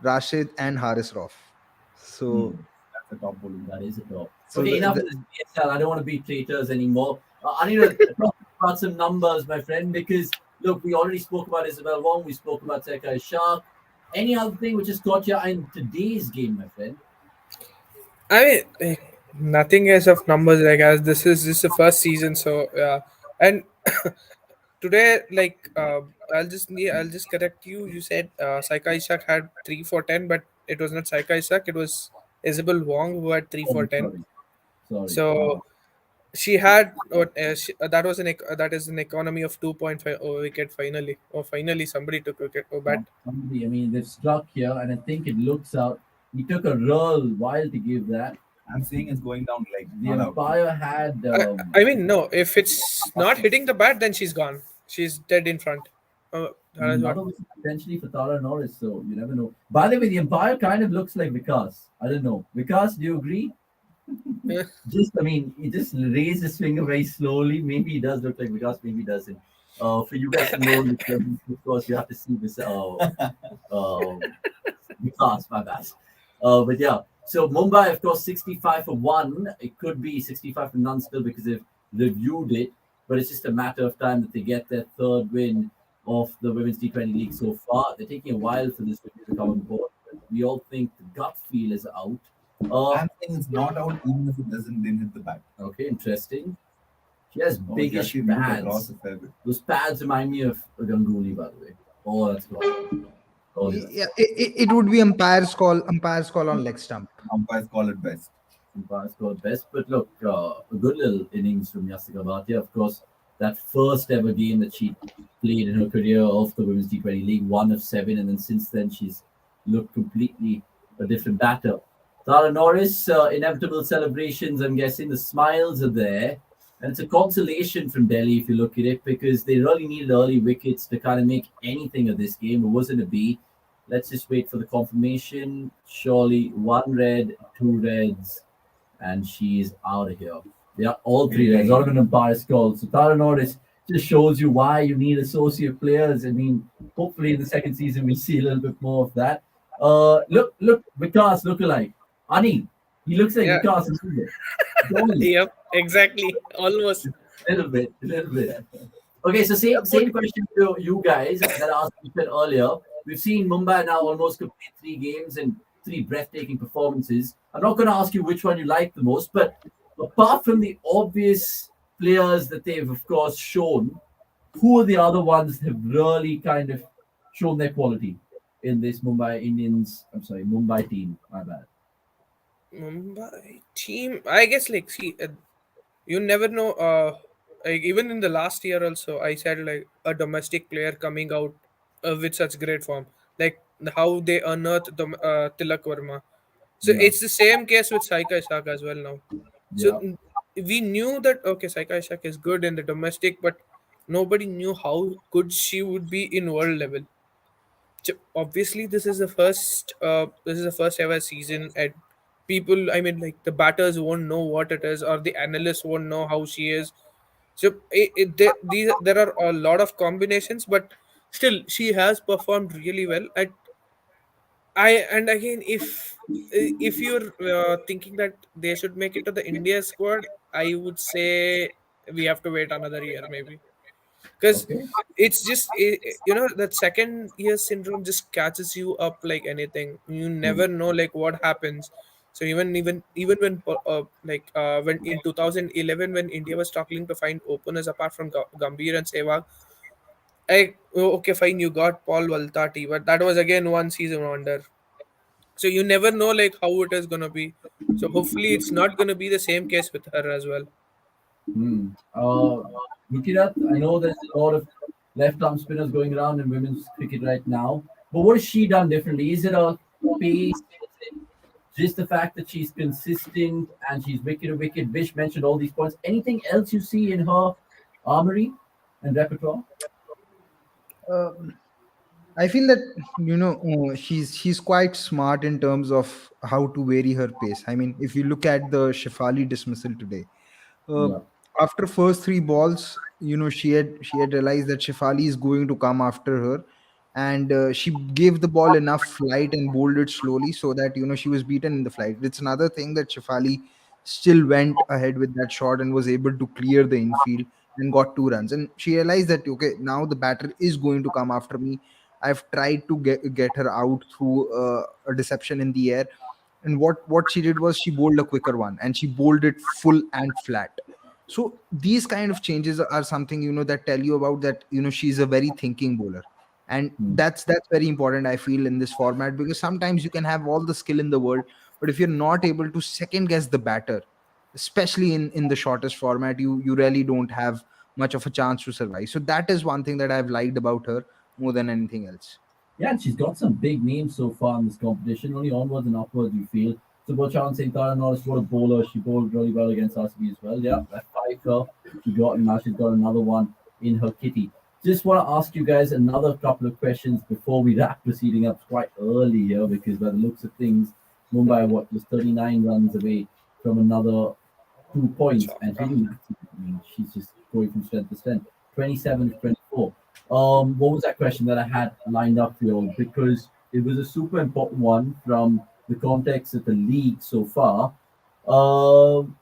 Rashid, and Haris Rauf. Hmm. So That's the top bowling. That is a top. so Okay, enough of this PSL. I don't want to be traitors anymore. I need to talk about some numbers, my friend, because look, we already spoke about Isabel Wong, we spoke about Sekai Shah. Any other thing which has caught your eye in today's game, my friend? I mean, nothing as of numbers. Like as this is the first season, so yeah. And today, like I'll just correct you. You said Saika Ishak had 3 for 10, but it was not Saika Ishak. It was Isabel Wong who had 3 for 10. Sorry. Sorry. So she had that was that is an economy of 2.5 over wicket finally. Or finally somebody took wicket or bat. Somebody, I mean, they've struck here, and I think it looks out. He took a real while to give that. I'm saying it's going down like The not out. umpire had. I mean, no, if it's not hitting the bat, then she's gone. she's dead in front. That is what. Another was potentially for Tara Norris, so you never know. By the way, the umpire kind of looks like Vikas. I don't know. Vikas, do you agree? Yeah. Just, I mean, he just raised his finger very slowly. Maybe he does look like Vikas, maybe he doesn't. For you guys to know, of course, you have to see this. Vikas, my bad. But yeah, so Mumbai, of course, 65 for one. It could be 65 for none still because they've reviewed it, but it's just a matter of time that they get their third win of the Women's T20 League so far. They're taking a while for this review to come on board. We all think the gut feel is out. I'm saying it's not out even if it didn't hit the bat. Okay, interesting. She has Oh, biggish actually moved across pads. a fair bit. Those pads remind me of Ganguly, by the way. Oh, that's cool. Oh, yeah. Yeah, it would be umpire's call on leg stump. Umpires call it best. Umpires scored best. But look, a good little innings from Yasika Bhatia. Of course, that first ever game that she played in her career of the Women's T20 League, 1 of 7, and then since then she's looked completely a different batter. Tara Norris, inevitable celebrations. I'm guessing the smiles are there. And it's a consolation from Delhi if you look at it because they really needed early wickets to kind of make anything of this game. It wasn't a B. Let's just wait for the confirmation. Surely 1 red, 2 reds, and she's out of here. Yeah, all 3 reds. Not even a bias call. So Tara Norris just shows you why you need associate players. I mean, hopefully in the second season we'll see a little bit more of that. Look, Vikas lookalike. Ani, he looks like Yeah. Vikas. Yep, exactly. Almost. A little bit. Okay, so same question to you guys that I asked you earlier. We've seen Mumbai now almost complete 3 games and 3 breathtaking performances. I'm not going to ask you which one you like the most, but apart from the obvious players that they've, of course, shown, who are the other ones that have really kind of shown their quality in this Mumbai team? My bad. Mumbai team, I guess, like, see, you never know. Like, even in the last year, also, I said, like, a domestic player coming out with such great form, like how they unearthed the Tilak Verma. So Yeah. it's the same case with Saika Ishak as well now. So Yeah. we knew that okay, Saika Ishak is good in the domestic, but nobody knew how good she would be in world level. So obviously this is the first ever season, and people, I mean, like, the batters won't know what it is, or the analysts won't know how she is. So there are a lot of combinations, but still she has performed really well. And again, if you're thinking that they should make it to the India squad, I would say we have to wait another year maybe, because Okay. it's just that second year syndrome just catches you up like anything. You Hmm. never know like what happens. So even when in 2011, when India was struggling to find openers apart from Gambhir and Sehwag, okay, fine, you got Paul Valtati, but that was again one season wonder. So you never know like how it is gonna be. So hopefully it's not gonna be the same case with her as well. Hmm. Rukirat, I know there's a lot of left arm spinners going around in women's cricket right now, but what has she done differently? Is it a pace? Is it just the fact that she's consistent and she's wicket to wicket? Vish mentioned all these points. Anything else you see in her armory and repertoire? Um, I feel that she's quite smart in terms of how to vary her pace. I mean, if you look at the Shefali dismissal today, uh, Yeah. after first 3 balls, she had realized that Shefali is going to come after her, and she gave the ball enough flight and bowled it slowly so that she was beaten in the flight. It's another thing that Shefali still went ahead with that shot and was able to clear the infield and got 2 runs. And she realized that okay, now the batter is going to come after me. I've tried to get her out through a deception in the air, and what she did was she bowled a quicker one and she bowled it full and flat. So these kind of changes are something that tell you about that she's a very thinking bowler, and Hmm. that's very important, I feel, in this format, because sometimes you can have all the skill in the world, but if you're not able to second guess the batter, especially in the shortest format, you really don't have much of a chance to survive. So that is one thing that I've liked about her more than anything else. Yeah, and she's got some big names so far in this competition. Only onwards and upwards, you feel. So, Bochan saying Tara Norris, what a bowler. She bowled really well against RCB as well. Yeah, that 5 she got, and now she's got another one in her kitty. Just want to ask you guys another couple of questions before we wrap proceeding up. It's quite early here because by the looks of things, Mumbai what was 39 runs away from another 2 points, and she Chalk. didn't actually, I mean, she's just going from strength to strength. 27 to 24. What was that question that I had lined up for you all? Because it was a super important one from the context of the league so far. Um,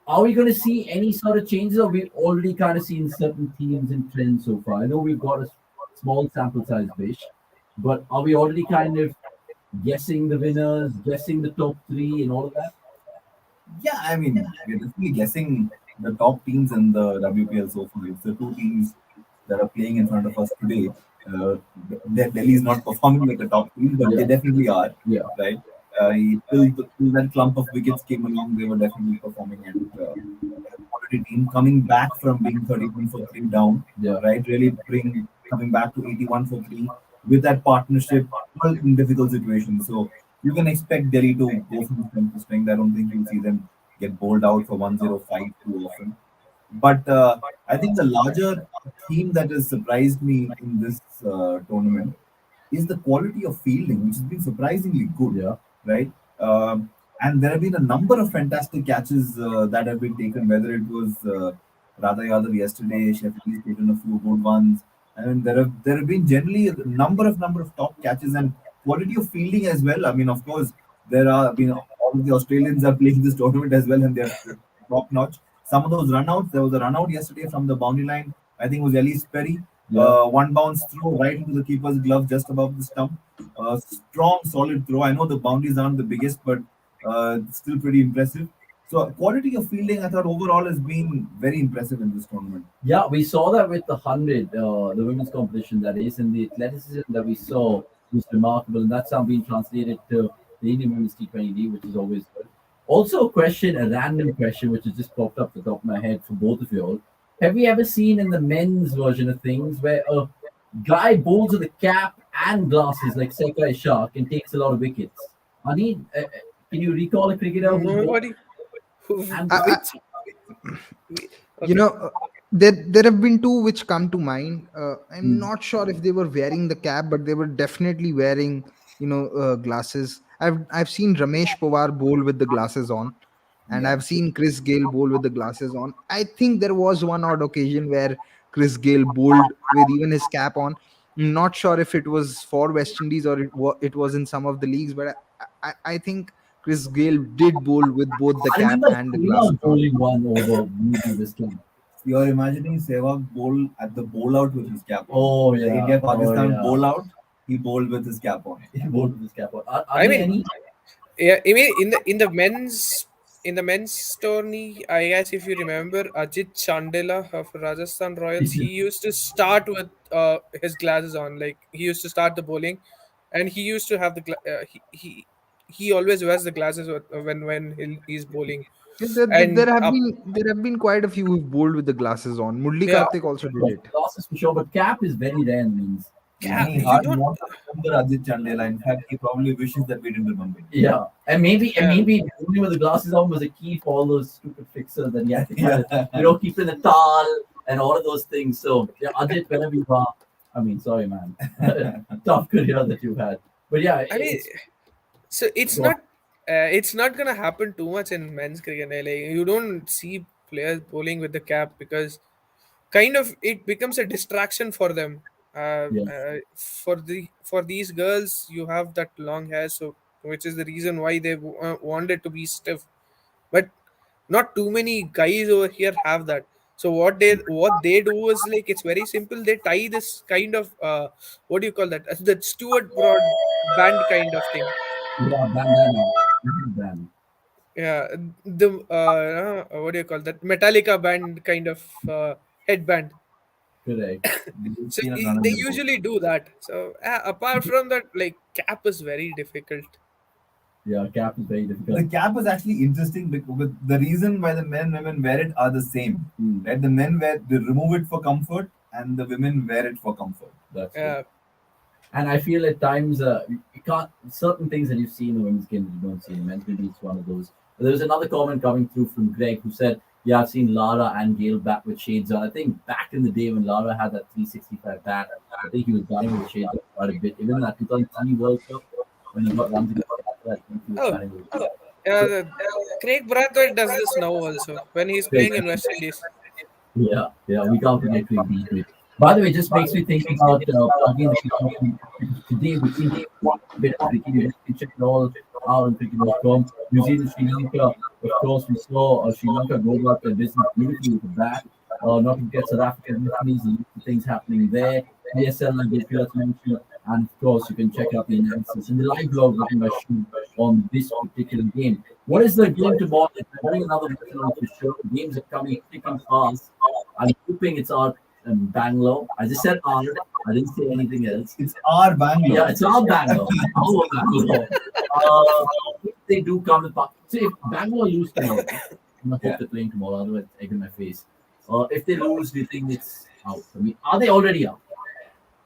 are we going to see any sort of changes, or we already kind of seen certain themes and trends so far? I know we've got a small sample size, Bish, but are we already kind of guessing the winners, guessing the top three, and all of that? Yeah, I mean, we're definitely guessing the top teams in the WPL so far. It's the two teams that are playing in front of us today. Uh, Delhi is not performing like a top team, but they Yeah, definitely are, yeah, right? Till that clump of wickets came along, they were definitely performing at a quality team. Coming back from being 31 for 3 down, yeah. right? Really coming back to 81 for 3 with that partnership, all in difficult situations. So you can expect Delhi to go from strength to strength. I don't think you'll see them get bowled out for 105 too often. But I think the larger theme that has surprised me in this tournament is the quality of fielding, which has been surprisingly good, Yeah. right? And there have been a number of fantastic catches that have been taken, whether it was Radha Yadav yesterday, Sheffield taken a few good ones. I mean, there have been generally a number of top catches and quality of fielding as well. I mean, of course, there are. I mean, all of the Australians are playing this tournament as well, and they're top notch. Some of those runouts, there was a run out yesterday from the boundary line. I think it was Ellis Perry. Yeah. One bounce throw right into the keeper's glove just above the stump. Strong, solid throw. I know the boundaries aren't the biggest, but still pretty impressive. So quality of fielding, I thought overall has been very impressive in this tournament. Yeah, we saw that with the 100, the women's competition, that is, and the athleticism that we saw was remarkable, and that's now being translated to the Indian women's T20 league, which is always good. Also, a question, a random question, which has just popped up the top of my head for both of you all. Have you ever seen in the men's version of things where a guy bowls with a cap and glasses like Sekai Shark and takes a lot of wickets? I mean, can you recall a cricketer who's bowled Nobody. and I, I, glasses? Which? you Okay. know there have been two which come to mind. I'm Hmm. not sure if they were wearing the cap, but they were definitely wearing glasses. I've seen Ramesh Pawar bowl with the glasses on, and Yeah. I've seen Chris Gale bowl with the glasses on. I think there was one odd occasion where Chris Gale bowled with even his cap on. I'm not sure if it was for West Indies or it was in some of the leagues, but I think Chris Gale did bowl with both the I cap remember and the Sehwag glasses on. bowling one over maybe this time. You're imagining Sehwag bowl at the bowl out with his cap on. Oh The yeah, India oh Pakistan yeah. bowl out, he bowled with his cap on. He bowled with his cap on. Are I there mean, any? yeah. I mean, in the men's tourney, I guess if you remember, Ajit Chandela of Rajasthan Royals, he used to start with his glasses on. Like he used to start the bowling, and he used to have he always wears the glasses when he's bowling, Yeah, there and have been quite a few who've bowled with the glasses on. Murli yeah, Kartik also did Of it. glasses for sure, but cap is very rare in men's. And Yeah, he you hard don't. not to remember Ajit Chandela. In fact, he probably wishes that we didn't remember him. yeah, and Yeah, maybe only with the glasses on was a key for all those stupid fixers that he had to kind of, Yeah. keep in the towel and all of those things. So yeah, Ajit, whenever you are, I mean, sorry, man, tough career that you've had. But yeah, I mean, it's so it's not gonna happen too much in men's cricket. Like you don't see players bowling with the cap because kind of it becomes a distraction for them. yeah. For these girls, you have that long hair, so which is the reason why they want it to be stiff. But not too many guys over here have that. So what they do is like it's very simple. They tie this kind of what do you call that? The Stuart Broad band kind of thing. Yeah, bandana. Band. Yeah, the what do you call that? Metallica band kind of headband. Correct. We've So seen a run in they the bowl. usually do that. So apart from that, like cap is very difficult. Yeah, cap is very The difficult. cap was actually interesting because the reason why the men and women wear it are the same. Hmm, Right? The men they remove it for comfort, and the women wear it for comfort. that's true. Uh, And I feel at times you can't certain things that you see in the women's game that you don't see in the men's. Maybe it's one of those. But there was another comment coming through from Greg who said Yeah, I've seen Lara and Gale back with shades on. I think back in the day when Lara had that 365 bat, I think he was batting with the shades on quite a bit. Even that 2003 World Cup when he got runs against Canada, I think he was Oh, batting with the shades. yeah. So, Craig Brathwaite does this now also when he's great. playing in West Indies. Yeah, yeah, we can't forget Craig Beasley. By the way, it just makes me think about plugging the cricket because today we've seen quite a bit of cricket. You can check it all out on cricket.com. New Zealand, Sri Lanka, of course, we saw Sri Lanka go about their business beautifully with the bat. Not to get South African West lots of things happening there. PSL, like Gurpreet mentioned, and of course, you can check out the analysis in the live blog written by Shu on this particular game. What is the game tomorrow? We're having another watch along for sure. Games are coming thick and fast. I'm hoping it's our Bangalore. I just said our. I didn't say anything else. It's our Bangalore. Yeah, it's our Bangalore. Our Bangalore. If they do come to park, so if Bangalore lose tomorrow, I'm not hope they're playing tomorrow. Otherwise, egg in my face. If they lose, do you think it's out? I mean, are they already out?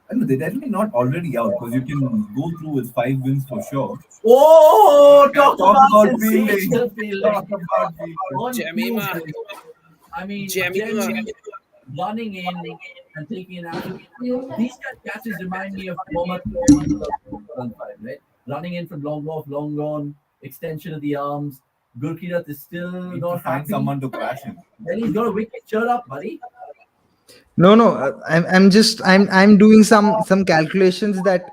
I know they're definitely not already out because you can go through with 5 wins for sure. Oh, talk Talk about about fielding. sensational fielding. Talk about fielding. On Jemima. Tuesday, I mean, Jemima. Jemmy running in and taking an absolute. These kind of catches remind me of Mohammad run five, right? Running in from long off, long on, extension of the arms. Gurkirat is still Need to not find happy. someone to crash him. Then he's got a wicket. Cheer up, buddy. No, I'm just I'm doing some calculations that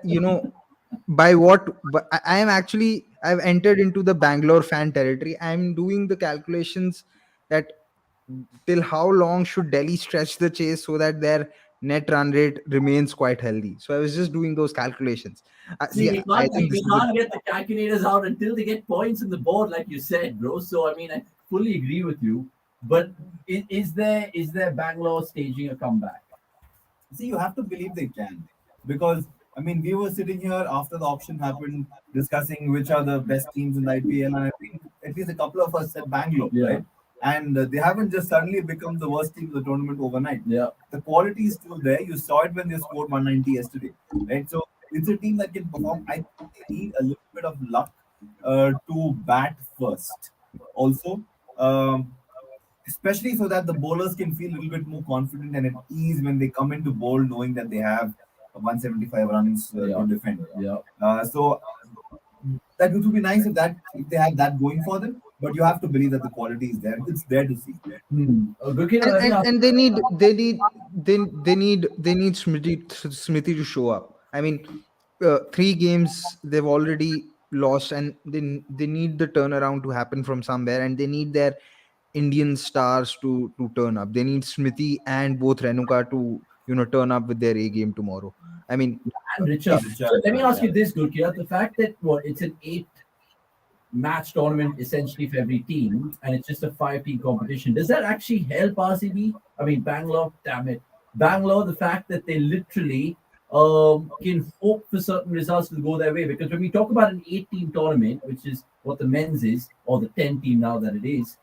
by what, but I am actually, I've entered into the Bangalore fan territory. I'm doing the calculations that till how long should Delhi stretch the chase so that their net run rate remains quite healthy. So I was just doing those calculations. See, See, I think we this is can't get the calculators out until they get points in the board, like you said, bro. So I mean, I fully agree with you. But is there Bangalore staging a comeback? See, you have to believe they can. Because, I mean, we were sitting here after the auction happened discussing which are the best teams in the IPL. And I think at least a couple of us said Bangalore, Yeah. right? And they haven't just suddenly become the worst team of the tournament overnight. Yeah. The quality is still there. You saw it when they scored 190 yesterday, right? So it's a team that can perform. I think they need a little bit of luck to bat first. Also, um, especially so that the bowlers can feel a little bit more confident and at ease when they come into bowl, knowing that they have 175 runs Yeah. to defend. Yeah. So that would be nice if they have that going for them. But you have to believe that the quality is there. It's there to see. Gurkirat, let me ask. and they need Smriti to show up. I mean, 3 games they've already lost, and they need the turnaround to happen from somewhere, and they need their Indian stars to turn up. They need Smriti and both Renuka to turn up with their A game tomorrow. I mean, And Richard. if So let me ask you this, Gurkirat. The fact that it's an 8 match tournament essentially for every team, and it's just a 5 team competition. Does that actually help RCB? I mean, Bangalore, damn it, Bangalore. The fact that they literally can hope for certain results to go their way, because when we talk about an 8 team tournament, which is what the men's is, or the 10 team now that it is,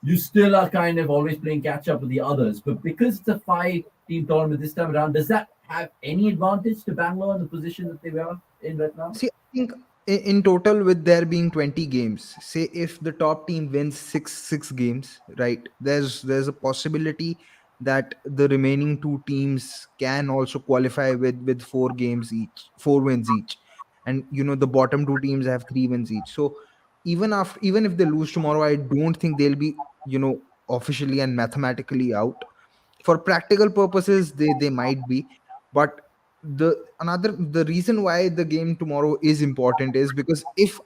you still are kind of always playing catch up with the others. But because it's a 5 team tournament this time around, does that have any advantage to Bangalore in the position that they were in right now? See, I think in total, with there being 20 games, say if the top team wins six games, right? There's a possibility that the remaining 2 teams can also qualify with 4 games each, 4 wins each, and the bottom 2 teams have 3 wins each. So even if they lose tomorrow, I don't think they'll be officially and mathematically out. For practical purposes, they might be, but the reason why the game tomorrow is important is because if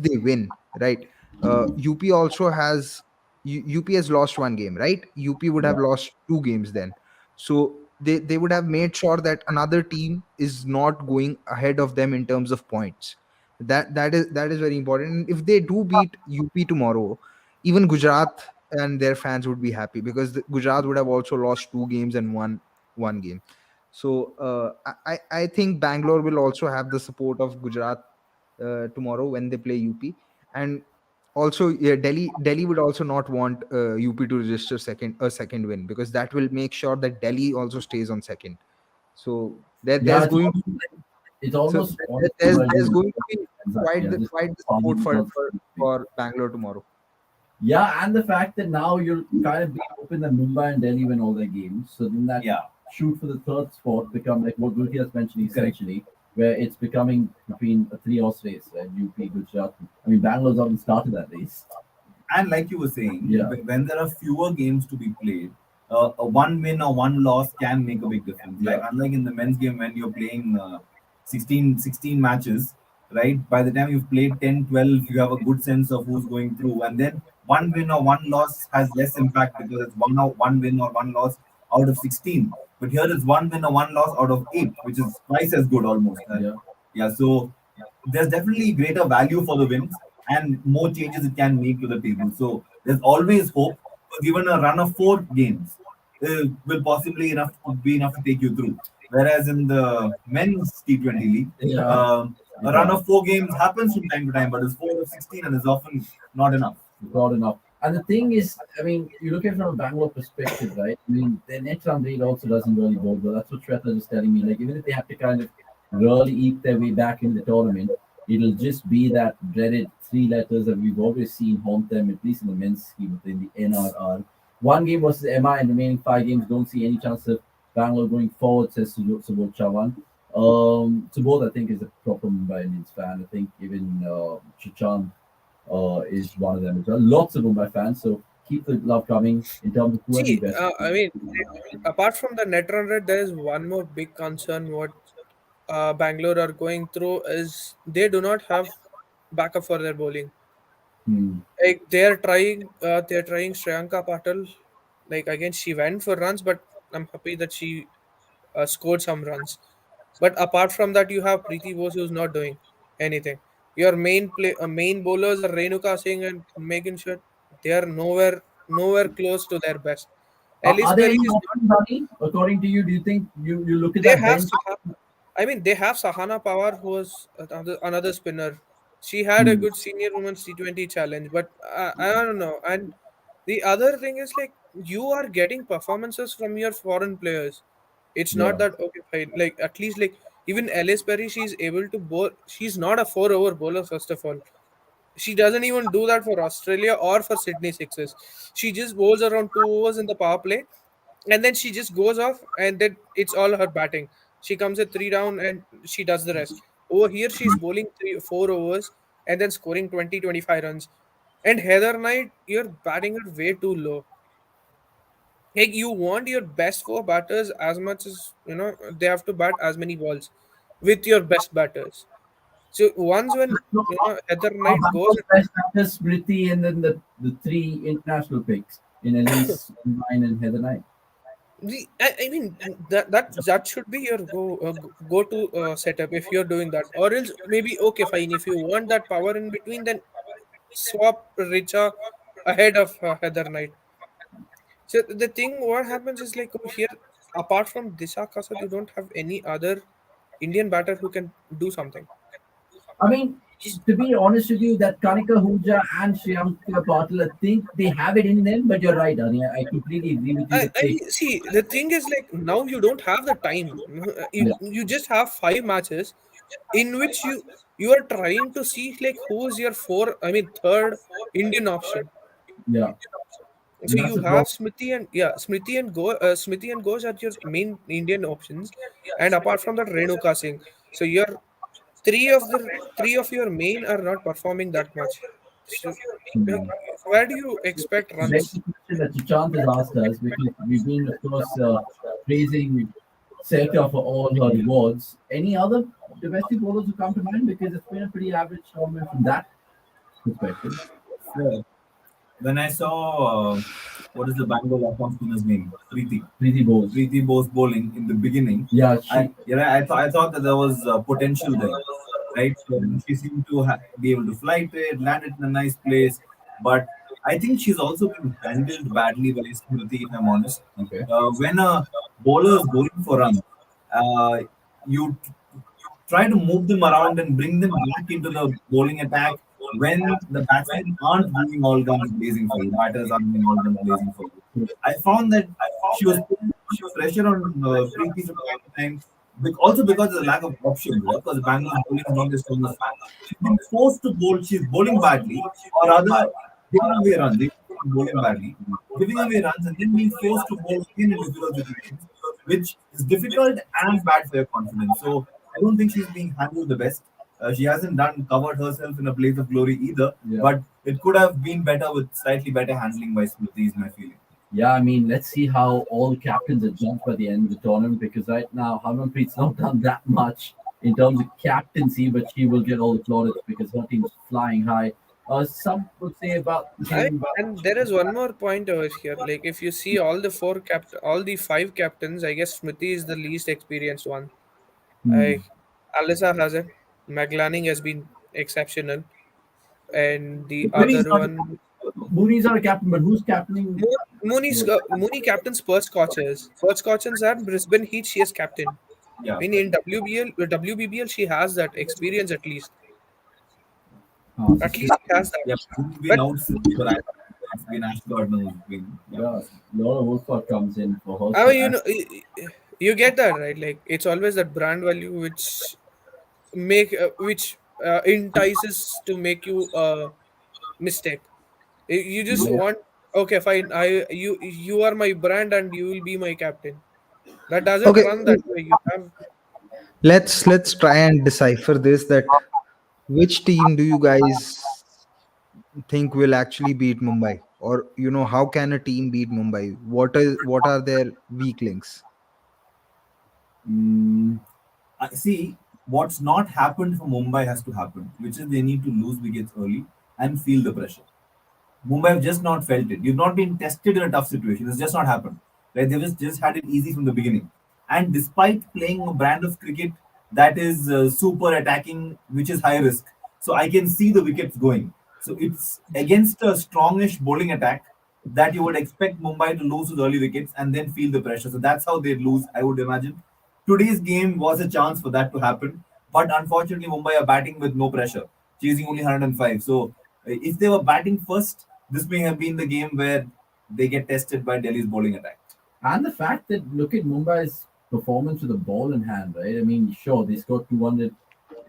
they win, right, UP also has UP has lost 1 game, right? UP would have lost 2 games then. So they would have made sure that another team is not going ahead of them in terms of points. That is very important. And if they do beat UP tomorrow, even Gujarat and their fans would be happy, because Gujarat would have also lost 2 games and won 1 game. So I think Bangalore will also have the support of Gujarat tomorrow when they play UP, and also, yeah, Delhi would also not want UP to register second win, because that will make sure that Delhi also stays on second. So Yeah, there's going it's so almost there's going to be yeah, quite the support for Bangalore tomorrow. Yeah, and the fact that now you're kind of being open that Mumbai and Delhi win all their games, so then that Yeah, shoot for the third spot become like what Gurki has mentioned correct. essentially, where it's becoming between a three-horse race, right? UP, Gujarat. I mean, Bangalore's already started that race. And like you were saying, Yeah, when there are fewer games to be played, a one win or one loss can make a big difference. Like yeah. unlike in the men's game when you're playing 16 matches, right? By the time you've played 10, 12, you have a good sense of who's going through. And then one win or one loss has less impact because it's one win or one loss out of 16. But here it's one win or one loss out of 8, which is twice as good almost. Yeah. Yeah, so there's definitely greater value for the wins and more changes it can make to the table. So there's always hope. Given a run of 4 games, will possibly enough to be enough to take you through. Whereas in the men's T20 league, Yeah. a run of 4 games happens from time to time, but it's 4 of 16 and is often not enough. Broad enough. And the thing is, I mean, you look at it from a Bangalore perspective, right? I mean, their net run rate also doesn't really bode well. That's what Shweta was telling me. Like, even if they have to kind of really eke their way back in the tournament, it'll just be that dreaded three letters that we've always seen haunt them, at least in the men's scheme, in the NRR. One game versus MI and remaining 5 games, don't see any chance of Bangalore going forward, says Subodh Chavan. Subodh, I think, is a proper Mumbai Indians fan. I think even Chichan is one of them as well. Lots of Mumbai fans, so keep the love coming in terms of whoever the See, best. I mean, apart from the net run rate, there is one more big concern. What Bangalore are going through is they do not have backup for their bowling. Hmm. Like they're trying Shriyanka Patel. Like again, she went for runs, but I'm happy that she scored some runs. But apart from that, you have Preeti Bose who's not doing anything. Your main bowlers are Renuka Singh and Megan Shutt. They are nowhere close to their best. Ellis Are there Perry any is options, Honey? According to you, do you think you look at they that have bench? Saha, I mean they have Sahana Pawar who was another spinner. She had a Hmm. good senior women's T20 challenge, but I don't know. And the other thing is like you are getting performances from your foreign players. It's not Yeah, that okay, fine. Like at least like even Ellis Perry, she's able to bowl. She's not a 4 over bowler first of all. She doesn't even do that for Australia or for Sydney Sixers. She just bowls around 2 overs in the power play, and then she just goes off, and then it's all her batting. She comes at 3 down, and she does the rest. Over here, she's bowling 4 overs and then scoring 20-25 runs. And Heather Knight, you're batting her way too low. Like you want your best 4 batters as much as they have to bat as many balls with your best batters. So once when so Heather our Knight goes. Bangalore best batters, Smriti, and then the three international picks in Elise, mine, and Heather Knight. I mean that should be your go to setup if you're doing that, or else maybe okay fine if you want that power in between, then swap Richa ahead of Heather Knight. So the thing what happens is like over here, apart from Disha Kasat, you don't have any other Indian batter who can do something. I mean, to be honest with you, that Kanika Huja and Shriyanka Patil, I think they have it in them, but you're right, Ani. I completely agree with you that I they, mean, see, the thing is like now you don't have the time. yeah, You just have 5 matches in which you are trying to see like who is your third Indian option. yeah, So that's you the have problem. Smriti and Ghosh are your main Indian options, and apart from that, Renuka Singh. So your three of your main are not performing that much. So like, Hmm. where do you expect Very runs? good question that Sushant has asked us because we've been, of course, praising Seka for all her rewards. Any other domestic bowlers who come to mind? Because it's been a pretty average tournament from that perspective. Yeah. When I saw what is the Bangalore Account spinner's name, Preeti. Preeti Bose. Preeti Bose bowling in the beginning, Yeah, I she. yeah I thought that there was potential there, right? So she seemed to be able to flight it, land it in a nice place, but I think she's also been handled badly by Smriti, if I'm honest. Okay. When a bowler is going for runs, uh, you try to move them around and bring them back into the bowling attack when the batsmen aren't going all guns blazing for you, batters aren't going all guns blazing for you. I found that she was putting pressure on Preeti from time to time, also because of the lack of options, right? Because Bangalore's bowling is not the strongest. She's been forced to bowl, she's bowling badly, or rather, giving away runs, even if you're bowling badly, giving away runs and then being forced to bowl again in difficult situations, which is difficult and bad for your confidence. So I don't think she's being handled the best. She hasn't done covered herself in a blaze of glory either, but it could have been better with slightly better handling by Smriti, is my feeling. Yeah, I mean, let's see how all the captains are judged by the end of the tournament because right now Harmanpreet's not done that much in terms of captaincy, but she will get all the plaudits because her team's flying high. Some would say about giving back. And there is one more point over here. Like if you see all the all the five captains, I guess Smriti is the least experienced one. Hmm. Like Alyssa hasn't. McLanning has been exceptional, and the Mooney is other not one, Mooney's not a captain, but who's captaining? Mooney captains Perth Scorchers. Perth Scorchers and Brisbane Heat. She is captain. yeah. I mean, in WBBL, she has that experience at least. So At least she has that. Yeah, he's been But out since for it's been Ash Gardner who's been yeah, Laura Wolford comes in for her I side. mean, you get that right. Like it's always that brand value which entices to make you a mistake. You just Yeah. want, okay, fine. You are my brand and you will be my captain. That doesn't Okay, run that way. You have let's try and decipher this. That which team do you guys think will actually beat Mumbai, or how can a team beat Mumbai? What are their weak links? Mm, I see what's not happened for Mumbai has to happen, which is they need to lose wickets early and feel the pressure. Mumbai have just not felt it. You've not been tested in a tough situation. It's just not happened. Right? They've just had it easy from the beginning. And despite playing a brand of cricket that is super attacking, which is high risk, so I can see the wickets going. So it's against a strongish bowling attack that you would expect Mumbai to lose with early wickets and then feel the pressure. So that's how they'd lose, I would imagine. Today's game was a chance for that to happen, but unfortunately, Mumbai are batting with no pressure, chasing only 105. So if they were batting first, this may have been the game where they get tested by Delhi's bowling attack. and the fact that look at Mumbai's performance with the ball in hand, right? I mean, sure, they scored 200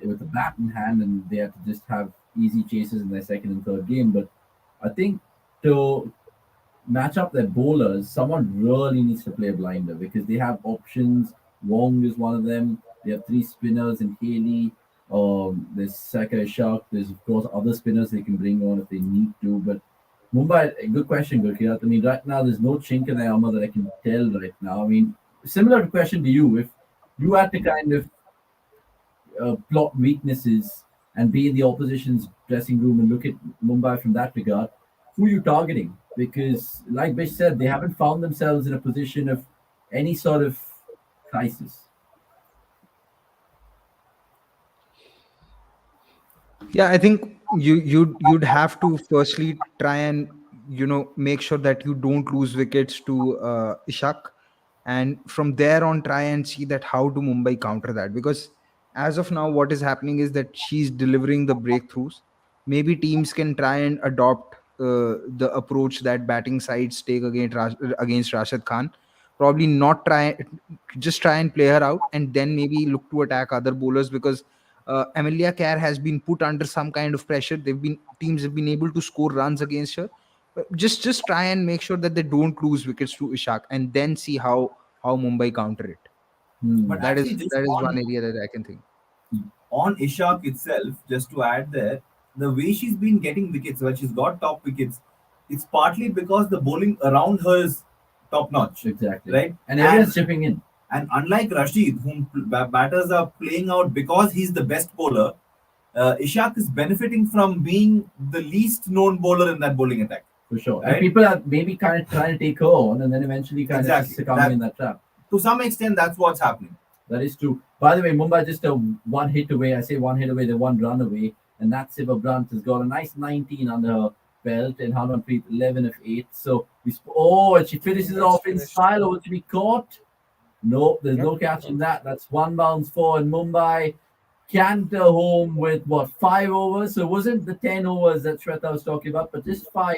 with the bat in hand and they had to just have easy chases in their second and third game. But I think to match up their bowlers, someone really needs to play a blinder because they have options. Wong is one of them. They have three spinners in Haley. There's Saka Shark. There's of course other spinners they can bring on if they need to. But Mumbai, a good question, Gurkirat. I mean, right now there's no chink in their armor that I can tell right now. I mean, similar question to you. If you had to kind of plot weaknesses and be in the opposition's dressing room and look at Mumbai from that regard, who are you targeting? Because, like Bish said, they haven't found themselves in a position of any sort of crisis. Yeah, I think you'd have to firstly try and make sure that you don't lose wickets to Ishak, and from there on try and see that how do Mumbai counter that, because as of now what is happening is that she's delivering the breakthroughs. Maybe teams can try and adopt the approach that batting sides take against Rashid Khan. Probably not try, just try and play her out and then maybe look to attack other bowlers, because Amelia Kerr has been put under some kind of pressure. Teams have been able to score runs against her. But just try and make sure that they don't lose wickets to Ishak, and then see how Mumbai counter it. Hmm. But That actually, is just that is one area that I can think. on Ishaq itself, just to add there, the way she's been getting wickets, when she's got top wickets, it's partly because the bowling around her is top notch, Exactly. right? And everyone's chipping in. And unlike Rashid, whom batters are playing out because he's the best bowler, Ishaq is benefiting from being the least known bowler in that bowling attack. For sure. Right? And people are maybe kind of trying to take her on and then eventually kind Exactly. of succumbing in that trap. To some extent, that's what's happening. That is true. By the way, Mumbai just a one hit away. I say one hit away, they're one run away. And that Siva Brunt has got a nice 19 under her belt and Harmanpreet 11 of 8. So and she finishes it off in finished. style. Or to be caught? No, there's no Nope. catching that. That's one bounce for in Mumbai. Canter home with what, 5 overs? So it wasn't the 10 overs that Shweta was talking about, but just 5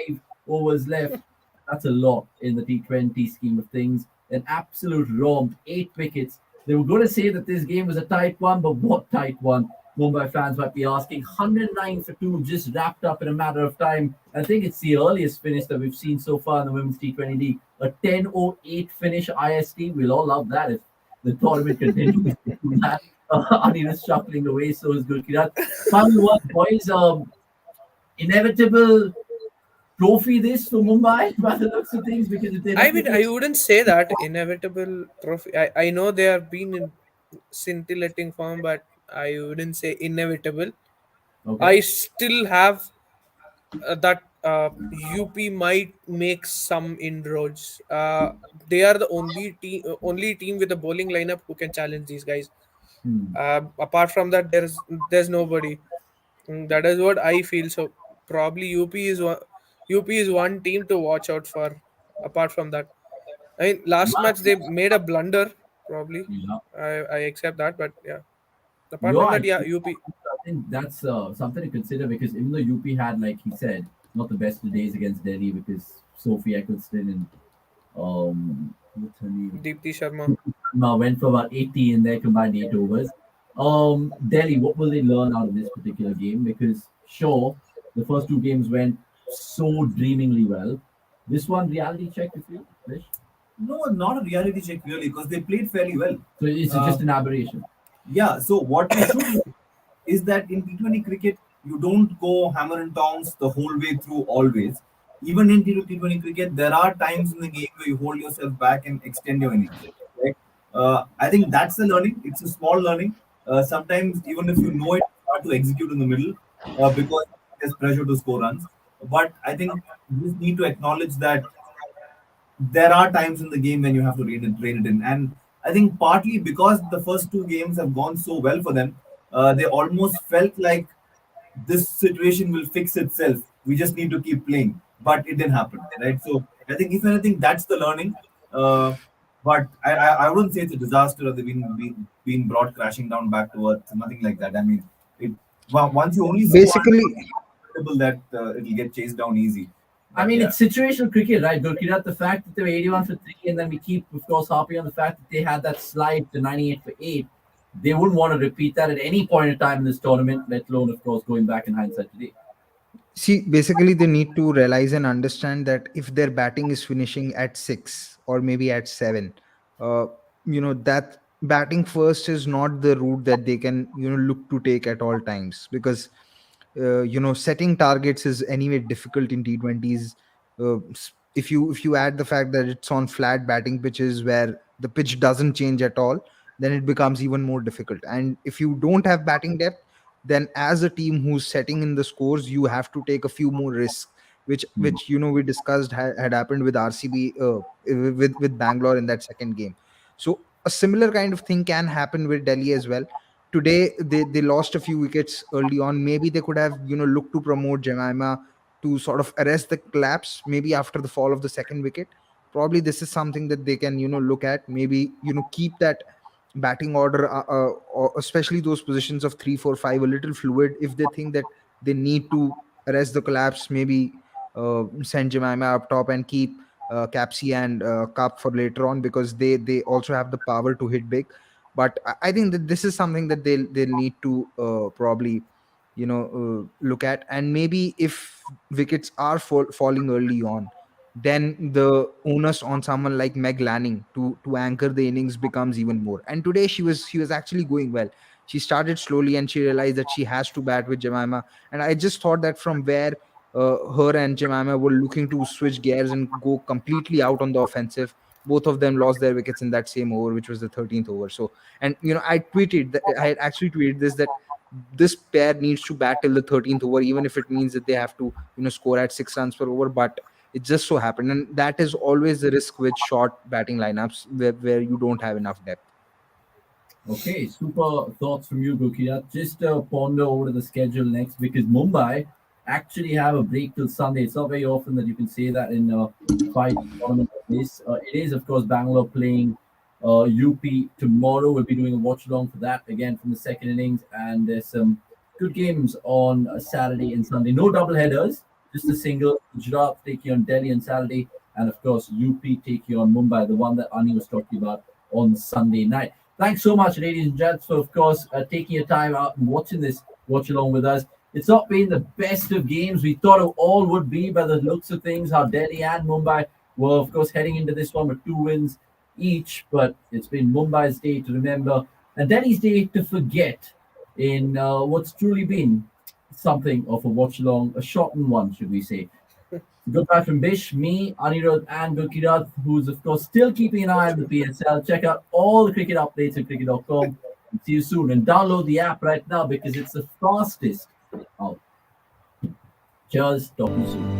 overs left. That's a lot in the T20 scheme of things. An absolute romp, 8 wickets. They were going to say that this game was a tight one, but what tight one? Mumbai fans might be asking. 109 for two, just wrapped up in a matter of time. I think it's the earliest finish that we've seen so far in the Women's T20 League. A 10:08 finish IST. We'll all love that if the tournament continues to do that. Anil is shuffling away, so is Gurkirat. Final one, boys. Inevitable trophy this for Mumbai by the looks of things because if they I mean, replicate. I wouldn't say that inevitable trophy. I know they have been in scintillating form, but I wouldn't say inevitable. I Okay. still have that UP might make some inroads. They are the only team with a bowling lineup who can challenge these guys. Hmm. Apart from that, there's nobody. That is what I feel. So probably UP is one team to watch out for. Apart from that, I mean, last match they made a blunder. Probably, Yeah. I accept that, but yeah. Apart You're from that, right. yeah, UP. I think that's something to consider because even though UP had, like he said, not the best of days against Delhi because Sophie Eccleston and what's her name? Deepti Sharma. Went for about 80 in their combined 8 overs. Delhi, what will they learn out of this particular game? Because sure, the first two games went so dreamingly well. This one, reality check, if you wish. No, not a reality check really, because they played fairly well. So it's just an aberration. Yeah, so what you should know is that in T20 cricket, you don't go hammer and tongs the whole way through always. Even in T20 cricket, there are times in the game where you hold yourself back and extend your innings. Right? I think that's the learning. It's a small learning. Sometimes, even if you know it, it's hard to execute in the middle because there's pressure to score runs. But I think you just need to acknowledge that there are times in the game when you have to rein it in. And I think partly because the first two games have gone so well for them, they almost felt like this situation will fix itself. We just need to keep playing, but it didn't happen, right? So I think if anything, that's the learning. Uh, but I wouldn't say it's a disaster or they've been brought crashing down back to earth. Nothing like that. I mean, it once you only score, Basically, that it'll get chased down easy. I But mean, yeah. it's situational cricket, right? Gurkirat, the fact that they were 81 for 3, and then we keep, of course, harping on the fact that they had that slide to 98 for 8. They wouldn't want to repeat that at any point in time in this tournament, let alone, of course, going back in hindsight today. see, basically, they need to realize and understand that if their batting is finishing at 6 or maybe at 7, uh, that batting first is not the route that they can, look to take at all times, because setting targets is anyway difficult in T20s. If you add the fact that it's on flat batting pitches where the pitch doesn't change at all, then it becomes even more difficult. And if you don't have batting depth, then as a team who's setting in the scores, you have to take a few more risks, Hmm. which we discussed had happened with RCB, with Bangalore in that second game. So a similar kind of thing can happen with Delhi as well. Today they lost a few wickets early on. Maybe they could have looked to promote Jemima to sort of arrest the collapse maybe after the fall of the second wicket. Probably this is something that they can look at. Maybe keep that batting order, or especially those positions of 3 4 5, a little fluid. If they think that they need to arrest the collapse, maybe send Jemima up top and keep Capsy and Cup for later on, because they also have the power to hit big. But I think that this is something that they'll need to probably look at. And maybe if wickets are falling early on, then the onus on someone like Meg Lanning to anchor the innings becomes even more. And today she was actually going well. She started slowly and she realized that she has to bat with Jemima. And I just thought that from where her and Jemima were looking to switch gears and go completely out on the offensive, both of them lost their wickets in that same over, which was the 13th over. So, and I had actually tweeted this, that this pair needs to bat till the 13th over, even if it means that they have to score at 6 runs per over. But it just so happened, and that is always the risk with short batting lineups where you don't have enough depth. Okay, super thoughts from you, Gurkirat. Just ponder over the schedule next because Mumbai actually have a break till Sunday. It's not very often that you can say that in a five tournament like this. It is, of course, Bangalore playing UP tomorrow. We'll be doing a watch along for that again from the second innings, and there's some good games on Saturday and Sunday. No double headers, just a single. Gujarat taking on Delhi on Saturday, and of course UP taking on Mumbai, the one that Ani was talking about on Sunday night. Thanks so much, ladies and gents, for of course taking your time out and watching this watch along with us. It's not been the best of games we thought it all would be by the looks of things. How Delhi and Mumbai were, of course, heading into this one with 2 wins each, but it's been Mumbai's day to remember and Delhi's day to forget in what's truly been something of a watch along, a shortened one, should we say. Goodbye from Bish, me, Anirudh, and Gurkirath, who's of course still keeping an eye on the PSL. Check out all the cricket updates at cricket.com. See you soon. And download the app right now because it's the fastest out. Cheers. Talk to you soon.